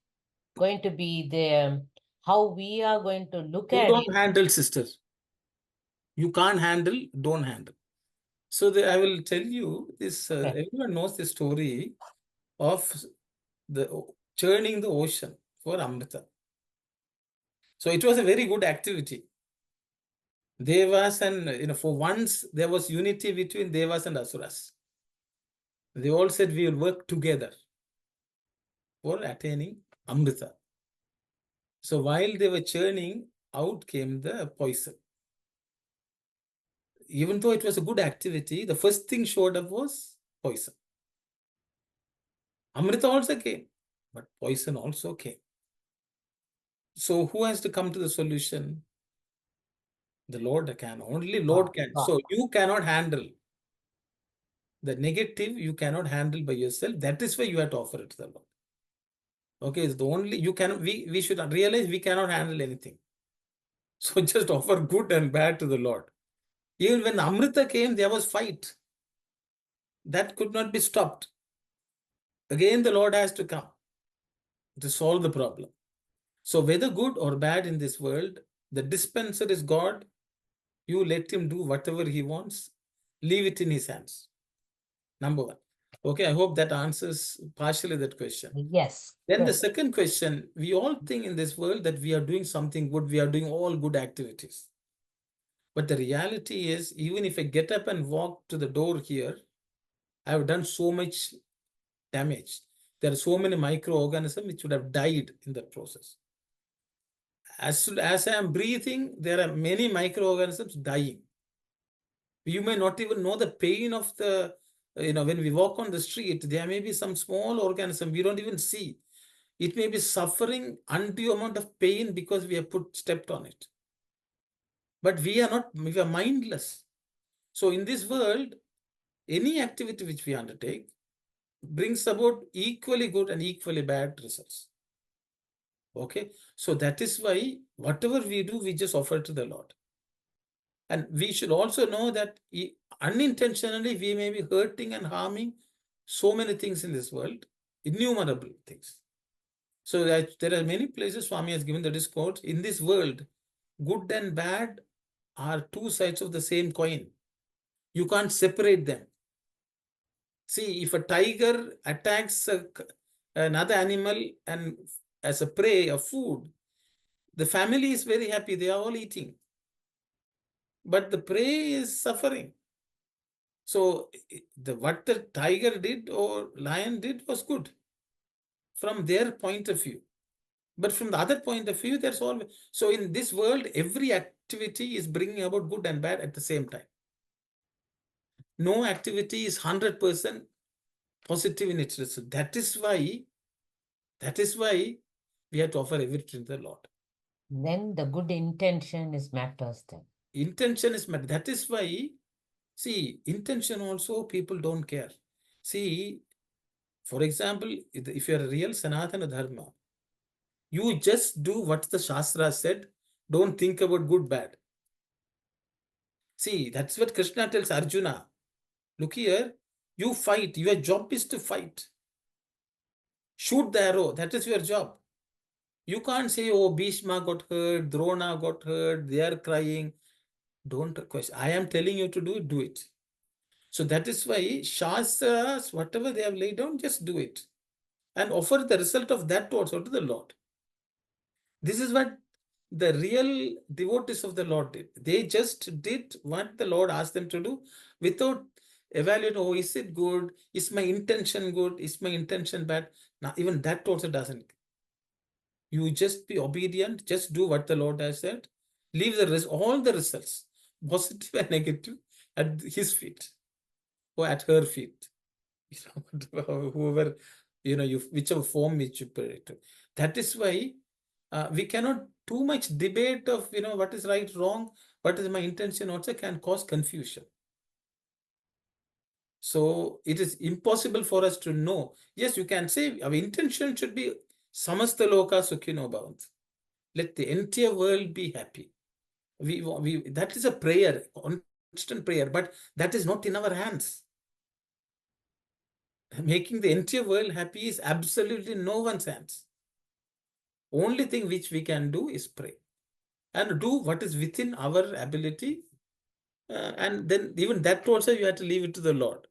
going to be the how we are going to look at don't it. handle, sister. You can't handle, don't handle. So I will tell you this. Everyone knows the story of the churning the ocean for Amrita. So it was a very good activity. Devas and, for once there was unity between Devas and Asuras. They all said we will work together for attaining Amrita. So while they were churning, out came the poison. Even though it was a good activity, the first thing showed up was poison. Amrita also came, but poison also came. So who has to come to the solution? The Lord can. Only Lord can. So you cannot handle the negative. You cannot handle by yourself. That is why you have to offer it to the Lord. Okay, it's the only you cannot. We should realize we cannot handle anything. So just offer good and bad to the Lord. Even when Amrita came, there was fight. That could not be stopped. Again, the Lord has to come to solve the problem. So whether good or bad in this world, the dispenser is God. You let him do whatever he wants. Leave it in his hands. Number one. Okay, I hope that answers partially that question. Yes. Then the second question, we all think in this world that we are doing something good. We are doing all good activities. But the reality is, even if I get up and walk to the door here, I have done so much damage. There are so many microorganisms which would have died in that process. As I am breathing, there are many microorganisms dying. You may not even know the pain of the, when we walk on the street, there may be some small organism we don't even see. It may be suffering undue amount of pain because we have stepped on it. But we are mindless. So in this world, any activity which we undertake brings about equally good and equally bad results. Okay, so that is why whatever we do, we just offer to the Lord. And we should also know that unintentionally we may be hurting and harming so many things in this world, innumerable things. So there are many places Swami has given the discourse. In this world, good and bad are two sides of the same coin. You can't separate them. See, if a tiger attacks another animal and as a prey of food, the family is very happy. They are all eating. But the prey is suffering. So what the tiger did or lion did was good from their point of view. But from the other point of view, there's always, so in this world, every activity is bringing about good and bad at the same time. No activity is 100% positive in its result. That is why we have to offer everything to the Lord. Then the good intention is matters then. Intention is matter. That is why, see, intention also people don't care. See, for example, if you're a real Sanatana Dharma, you just do what the Shastra said. Don't think about good, bad. See, that's what Krishna tells Arjuna. Look here, you fight. Your job is to fight. Shoot the arrow. That is your job. You can't say, oh, Bhishma got hurt, Drona got hurt, they are crying. Don't question. I am telling you to do it, do it. So that is why Shastras, whatever they have laid down, just do it. And offer the result of that also to the Lord. This is what the real devotees of the Lord did. They just did what the Lord asked them to do without evaluating, oh, is it good? Is my intention good? Is my intention bad? Now, even that also doesn't. You just be obedient, just do what the Lord has said. Leave all the results, positive and negative, at his feet or at her feet. Whoever, whichever form which you pray to. That is why we cannot too much debate of, what is right, wrong, what is my intention also can cause confusion. So it is impossible for us to know. Yes, you can say our intention should be samasta loka sukhino bhavantu. Let the entire world be happy. That is a prayer, constant prayer, but that is not in our hands. Making the entire world happy is absolutely no one's hands. Only thing which we can do is pray and do what is within our ability. And then even that also you have to leave it to the Lord.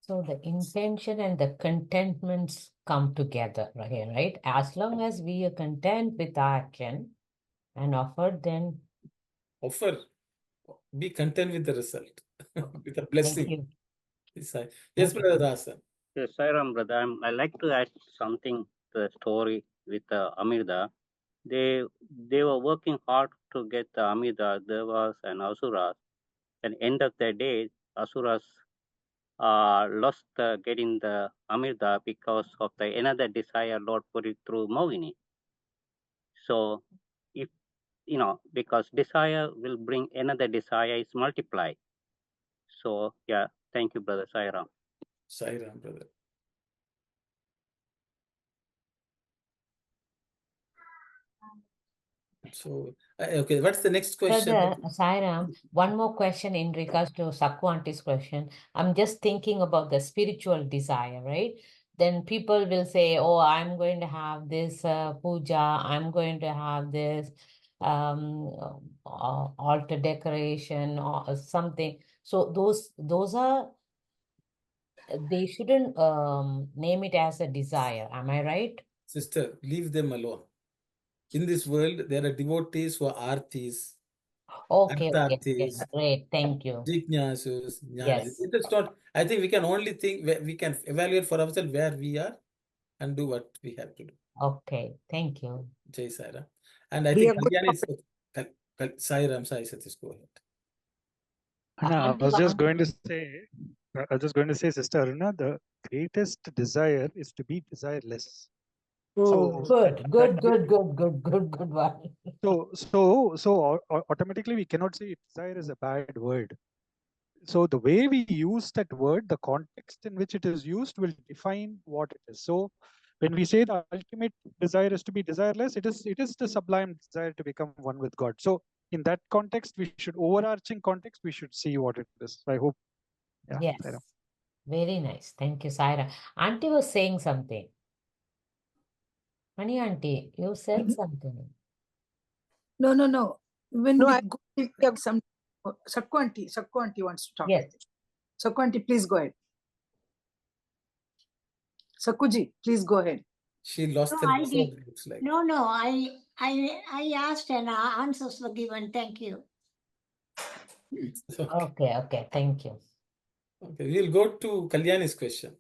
So the intention and the contentments come together here, right? As long as we are content with our action and offer, then offer, be content with the result, with the thank blessing. you. Yes, Brother Dasan. Yes, Sairam, brother. I like to add something to the story with Amirda. They were working hard to get the Amida, Devas, and Asuras. At the end of the day, Asuras lost getting the Amida because of the another desire Lord put it through Mohini. So, if because desire will bring another desire is multiplied. So, yeah, thank you, Brother Sairam. Sairam, brother. So, okay, what's the next question? Brother Sairam, one more question in regards to Sakwanti's question. I'm just thinking about the spiritual desire, right? Then people will say, oh, I'm going to have this puja, I'm going to have this altar decoration or something. So those are, they shouldn't name it as a desire. Am I right? Sister, leave them alone. In this world, there are devotees who are artis, Okay, arthatis, great. Thank you. jignasus, jnanis. Yes. It is not, I think we can only think, we can evaluate for ourselves where we are and do what we have to do. Okay, thank you. Jai Sairam. And I Be think a good Kalyani is Sairam, Sai Satish, go ahead. I was just going to say, Sister Aruna, the greatest desire is to be desireless. Oh, Good one. So automatically we cannot say desire is a bad word. So the way we use that word, the context in which it is used will define what it is. So when we say the ultimate desire is to be desireless, it is the sublime desire to become one with God. So in that context, overarching context, we should see what it is. I hope. Yeah, Yes. Sairam. Very nice. Thank you, Saira. Auntie was saying something. Honey Auntie, you said something. no. When No, we I- go, we have some. Sakwanti wants to talk. Yes. Sakwanti, please go ahead. Sakuji, please go ahead. She lost No, the I network, did. looks like. No, I asked and answers were given. Thank you. Okay, okay, thank you. Okay, we'll go to Kalyani's question.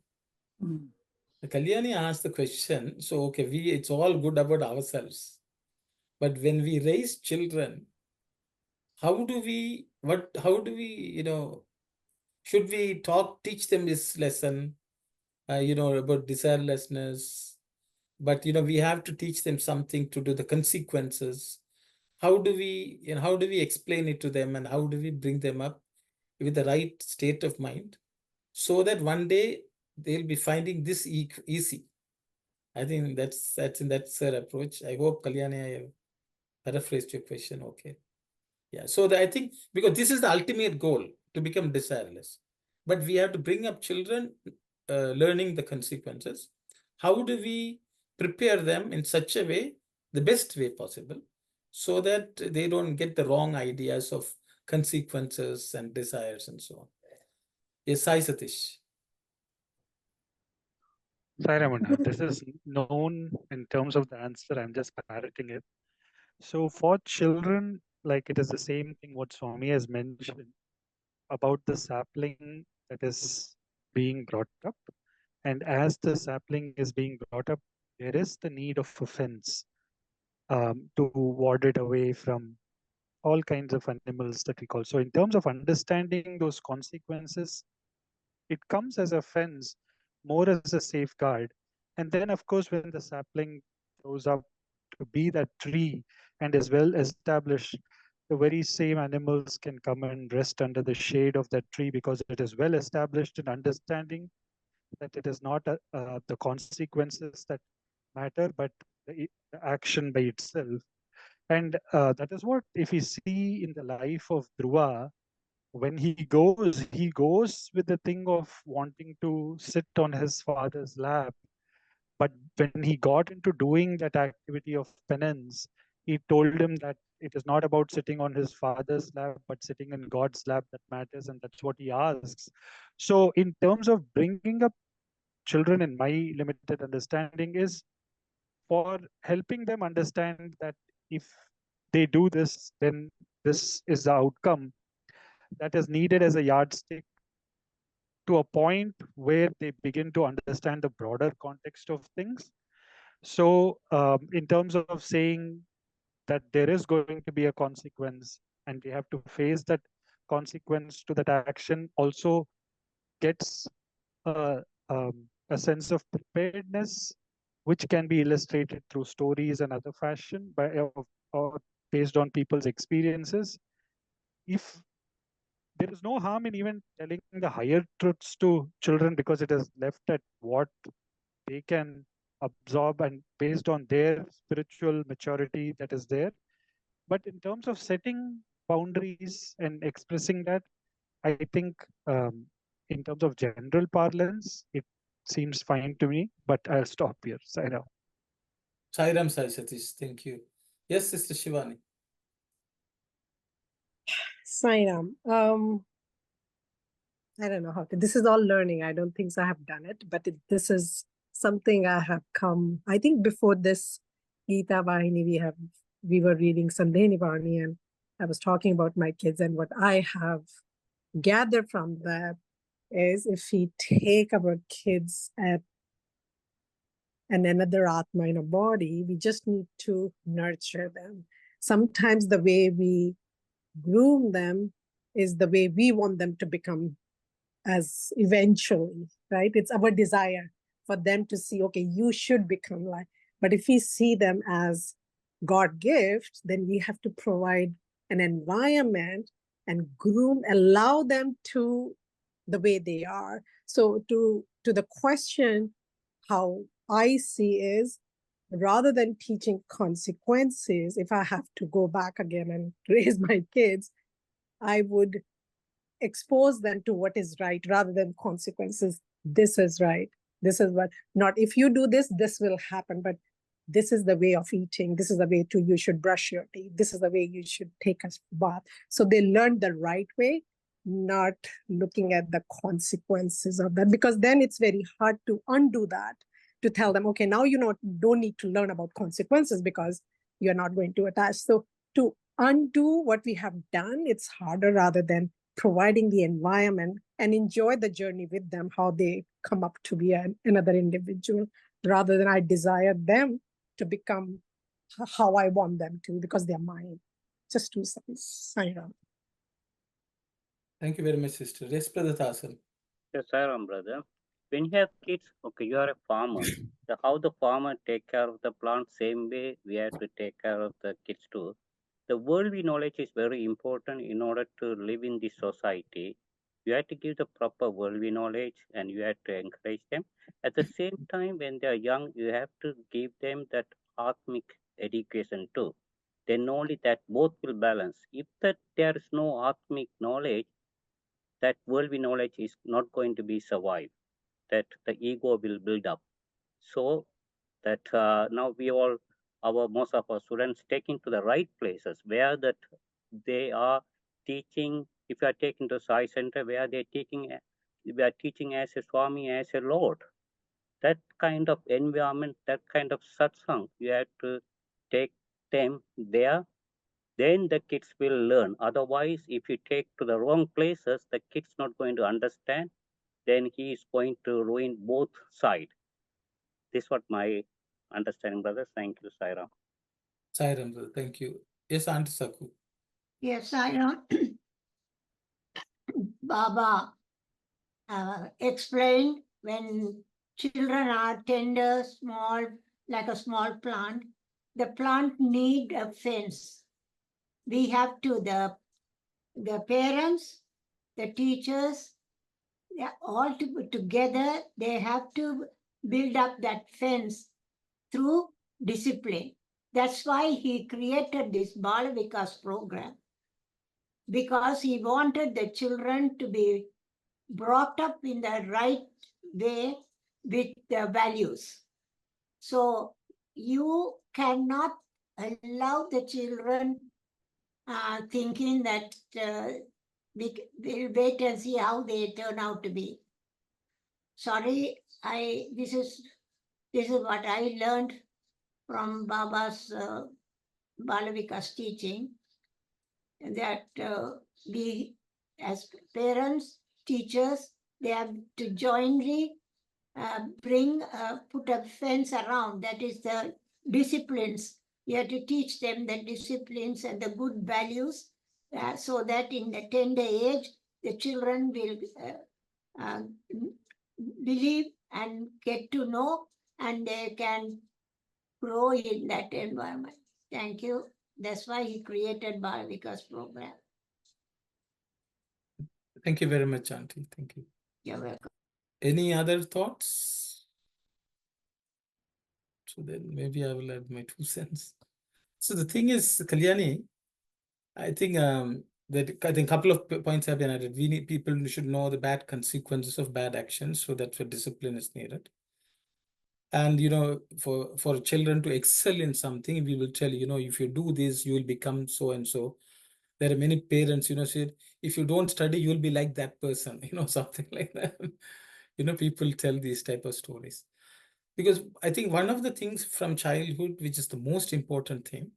Mm. Kalyani asked the question, so okay, it's all good about ourselves. But when we raise children, how do we, should we teach them this lesson, about desirelessness, but, we have to teach them something to do the consequences. How do we explain it to them, and how do we bring them up with the right state of mind so that one day they'll be finding this easy? I think that's her approach. I hope, Kalyani, I have paraphrased your question. Okay. Yeah. So I think because this is the ultimate goal, to become desireless, but we have to bring up children learning the consequences. How do we prepare them in such a way, the best way possible, so that they don't get the wrong ideas of consequences and desires and so on? Yes, Sai Satish. Sai Ramana, this is known in terms of the answer. I'm just parroting it. So for children, like it is the same thing what Swami has mentioned about the sapling that is being brought up. And as the sapling is being brought up, there is the need of a fence to ward it away from all kinds of animals that we call. So in terms of understanding those consequences, it comes as a fence, more as a safeguard. And then, of course, when the sapling grows up to be that tree and is well established, the very same animals can come and rest under the shade of that tree because it is well established in understanding that it is not the consequences that matter, but the action by itself. And that is what, if we see in the life of Dhruva, when he goes with the thing of wanting to sit on his father's lap. But when he got into doing that activity of penance, he told him that it is not about sitting on his father's lap, but sitting in God's lap that matters, and that's what he asks. So in terms of bringing up children, in my limited understanding, is for helping them understand that if they do this, then this is the outcome that is needed as a yardstick to a point where they begin to understand the broader context of things. So in terms of saying that there is going to be a consequence and we have to face that consequence to that action, also gets a sense of preparedness, which can be illustrated through stories and other fashion or based on people's experiences. If there is no harm in even telling the higher truths to children, because it is left at what they can absorb and based on their spiritual maturity that is there. But in terms of setting boundaries and expressing that, I think in terms of general parlance, it seems fine to me, but I'll stop here. Saira. Sairam Sai Satish, thank you. Yes, Sister Shivani. Sairam, I don't know how to, this is all learning. I don't think so I have done it, but this is something I have come, I think before this Geetha Vahini, we were reading Sandhini Vani, and I was talking about my kids, and what I have gathered from that is if we take our kids at and another Atma in a body, we just need to nurture them. Sometimes the way we groom them is the way we want them to become as eventually, right? It's our desire for them to see, okay, you should become like, but if we see them as God gift, then we have to provide an environment and groom, allow them to the way they are. So to the question, how I see is, rather than teaching consequences, if I have to go back again and raise my kids, I would expose them to what is right rather than consequences. This is right. This is what, not if you do this, this will happen, but this is the way of eating. This is the way you should brush your teeth. This is the way you should take a bath. So they learn the right way, not looking at the consequences of that, because then it's very hard to undo that. to tell them, okay, now you don't need to learn about consequences because you're not going to attach. So to undo what we have done, it's harder rather than providing the environment and enjoy the journey with them, how they come up to be another individual, rather than I desire them to become how I want them to because they're mine. Just 2 cents. Sign off. Thank you very much, sister. Yes, Brother Tasan. Yes, Sairam, brother. When you have kids, okay, you are a farmer. How the farmer take care of the plant, same way we have to take care of the kids too. The worldly knowledge is very important in order to live in this society. You have to give the proper worldly knowledge and you have to encourage them. At the same time, when they are young, you have to give them that Atmic education too. Then only that both will balance. If that there is no Atmic knowledge, that worldly knowledge is not going to be survived, that the ego will build up. So that now we all, most of our students taking to the right places where that they are teaching. If you are taking to Sai Center, where they're teaching, we are teaching as a Swami, as a Lord. That kind of environment, that kind of satsang, you have to take them there. Then the kids will learn. Otherwise, if you take to the wrong places, the kid's not going to understand. Then he is going to ruin both sides. This is what my understanding, brothers. Thank you, Sairam. Sairam, brother. Thank you. Yes, Auntie Saku. Yes, I know. Baba explained when children are tender, small, like a small plant, the plant need a fence. We have to, the parents, the teachers, they are all together, they have to build up that fence through discipline. That's why he created this Bala Vikas program, because he wanted the children to be brought up in the right way with the values. So you cannot allow the children thinking that we'll wait and see how they turn out to be. Sorry, this is what I learned from Baba's Balavikas teaching, that we as parents, teachers, they have to jointly put a fence around. That is the disciplines. You have to teach them the disciplines and the good values, so that in the tender age, the children will believe and get to know, and they can grow in that environment. Thank you. That's why he created Balavikas program. Thank you very much, Auntie. Thank you. You're welcome. Any other thoughts? So then maybe I will add my 2 cents. So the thing is, Kalyani, I think a couple of points have been added. People should know the bad consequences of bad actions, so that's where discipline is needed. And for children to excel in something, we will tell if you do this, you will become so and so. There are many parents, say, if you don't study, you will be like that person, something like that. People tell these type of stories. Because I think one of the things from childhood, which is the most important thing,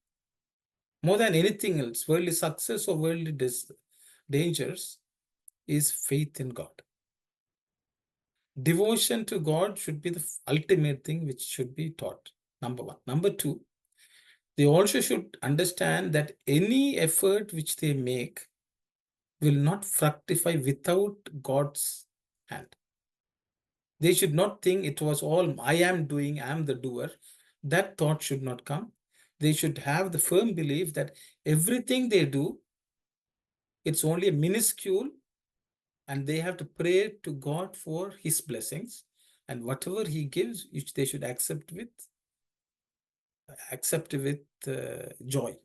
more than anything else, worldly success or worldly dangers, is faith in God. Devotion to God should be the ultimate thing which should be taught, number one. Number two, they also should understand that any effort which they make will not fructify without God's hand. They should not think it was all I am doing, I am the doer. That thought should not come. They should have the firm belief that everything they do, it's only a minuscule, and they have to pray to God for his blessings, and whatever he gives, they should accept with joy.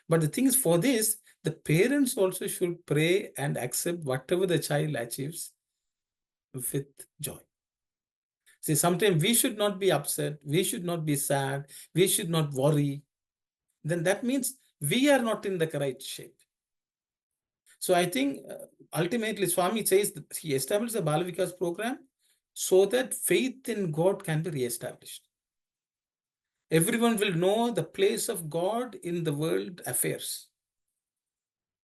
But the thing is, for this, the parents also should pray and accept whatever the child achieves with joy. See, sometimes we should not be upset, we should not be sad, we should not worry. Then that means we are not in the right shape. So I think ultimately Swami says that he established the Balavikas program so that faith in God can be reestablished. Everyone will know the place of God in the world affairs.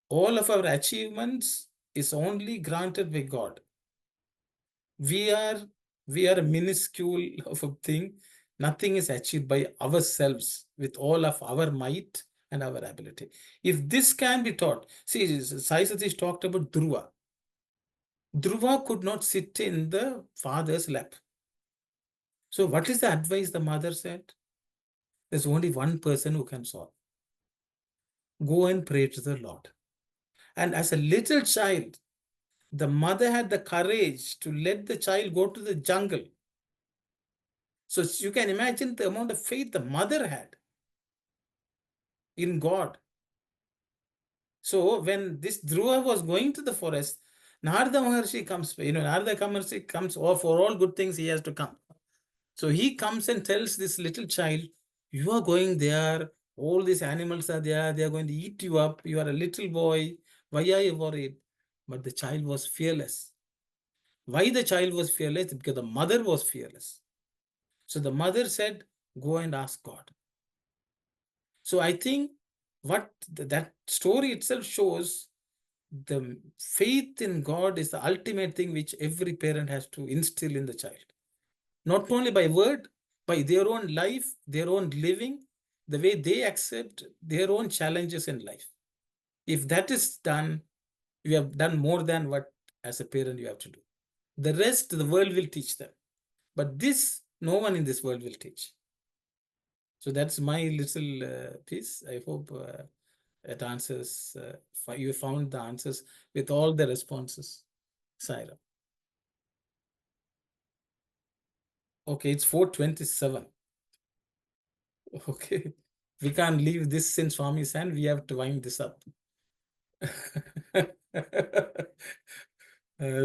All of our achievements is only granted by God. We are a minuscule of a thing. Nothing is achieved by ourselves with all of our might and our ability. If this can be taught, see, Sai Satish talked about Dhruva. Dhruva could not sit in the father's lap. So what is the advice the mother said? There's only one person who can solve. Go and pray to the Lord. And as a little child, the mother had the courage to let the child go to the jungle. So you can imagine the amount of faith the mother had in God. So when this Dhruva was going to the forest, Narada Maharshi comes, Narada Maharshi comes, for all good things he has to come. So he comes and tells this little child, you are going there, all these animals are there, they are going to eat you up, you are a little boy, why are you worried? But the child was fearless. Why the child was fearless? Because the mother was fearless. So the mother said, go and ask God. So I think what that story itself shows, the faith in God is the ultimate thing which every parent has to instill in the child. Not only by word, by their own life, their own living, the way they accept their own challenges in life. If that is done, you have done more than what as a parent you have to do. The rest, the world will teach them. But this, no one in this world will teach. So that's my little piece. I hope it answers, you found the answers with all the responses. Saira. Okay, it's 4:27. Okay, we can't leave this in Swami's hand. We have to wind this up.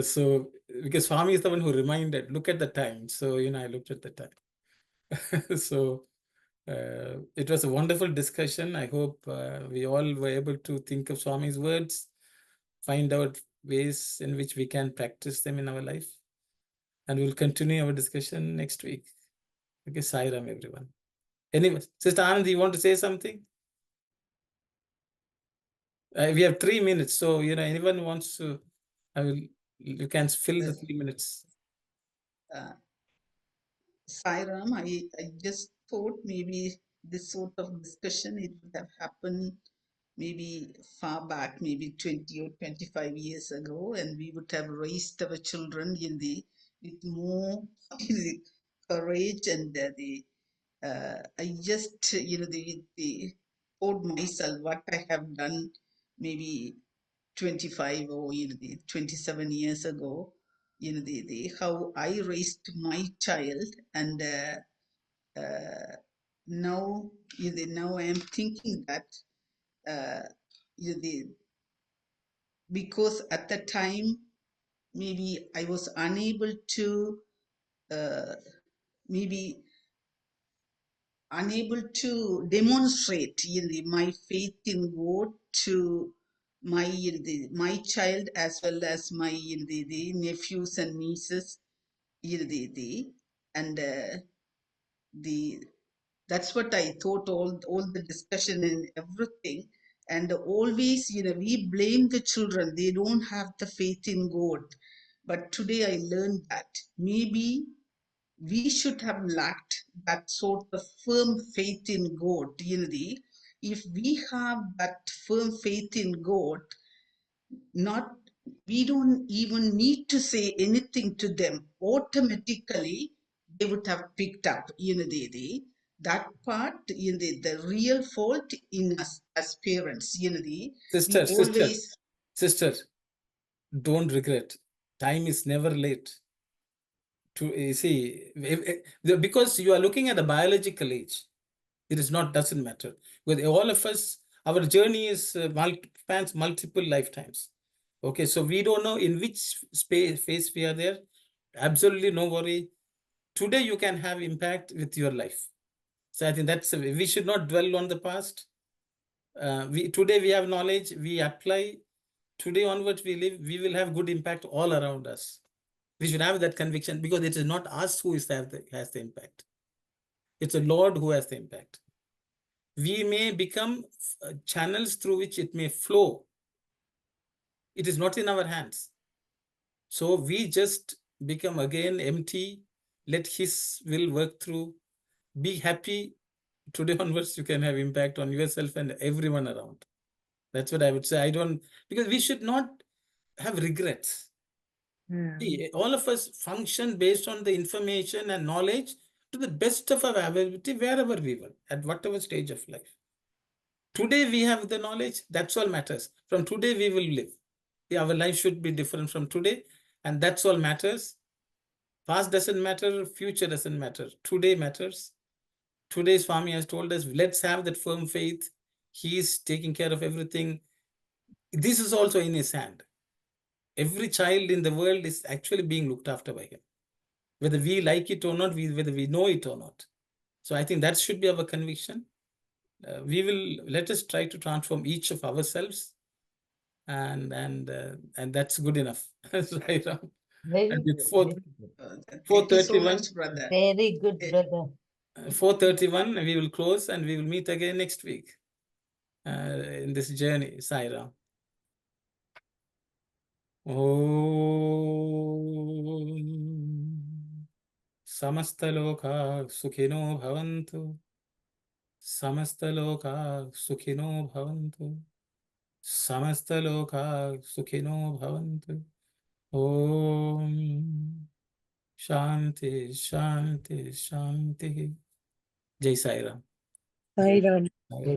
So, because Swami is the one who reminded, look at the time. So, I looked at the time. So, it was a wonderful discussion. I hope we all were able to think of Swami's words, find out ways in which we can practice them in our life. And we'll continue our discussion next week. Okay, Sai Ram, everyone. Anyway, Sister Anand, you want to say something? We have 3 minutes, so anyone wants to, you can fill the 3 minutes. Sairam, I just thought maybe this sort of discussion, it would have happened maybe far back, maybe 20 or 25 years ago, and we would have raised our children with more courage and I just, told myself what I have done maybe 25 or 27 years ago, how I raised my child, and now, now I am thinking that because at the time maybe I was unable to maybe unable to demonstrate my faith in God to my child as well as my the nephews and nieces and that's what I thought, all the discussion and everything. And always, we blame the children. They don't have the faith in God. But today I learned that maybe we should have lacked that sort of firm faith in God. If we have that firm faith in God, we don't even need to say anything to them. Automatically, they would have picked up, that part, the real fault in us as parents, Sister, don't regret. Time is never late. To see, because you are looking at the biological age, doesn't matter. With all of us, our journey is spans multiple lifetimes. Okay, so we don't know in which phase we are there. Absolutely no worry. Today you can have impact with your life. So I think we should not dwell on the past. Today we have knowledge, we apply. Today onwards we live, we will have good impact all around us. We should have that conviction, because it is not us who has the impact. It's the Lord who has the impact. We may become channels through which it may flow. It is not in our hands. So we just become again empty. Let His will work through. Be happy. Today onwards, you can have impact on yourself and everyone around. That's what I would say. Because we should not have regrets. See, all of us function based on the information and knowledge to the best of our ability, wherever we were, at whatever stage of life. Today we have the knowledge, that's all matters. From today we will live. Our life should be different from today, and that's all matters. Past doesn't matter, future doesn't matter. Today matters. Today Swami has told us, let's have that firm faith. He is taking care of everything. This is also in His hand. Every child in the world is actually being looked after by Him, whether we like it or not, whether we know it or not. So I think that should be our conviction. Let us try to transform each of ourselves, and that's good enough. Right. Very And good. it's Very good. Thank you so 4:31. much, brother. Very good, Eh, brother. 4:31, we will close, and we will meet again next week in this journey. Sai Ram. Om Samastaloka Sukhino Bhavantu. Samastaloka Sukhino Bhavantu. Samastaloka Sukhino Bhavantu. Om Shanti, Shanti, Shanti. Jai Sai Ram. Sai Ram. Sai Ram.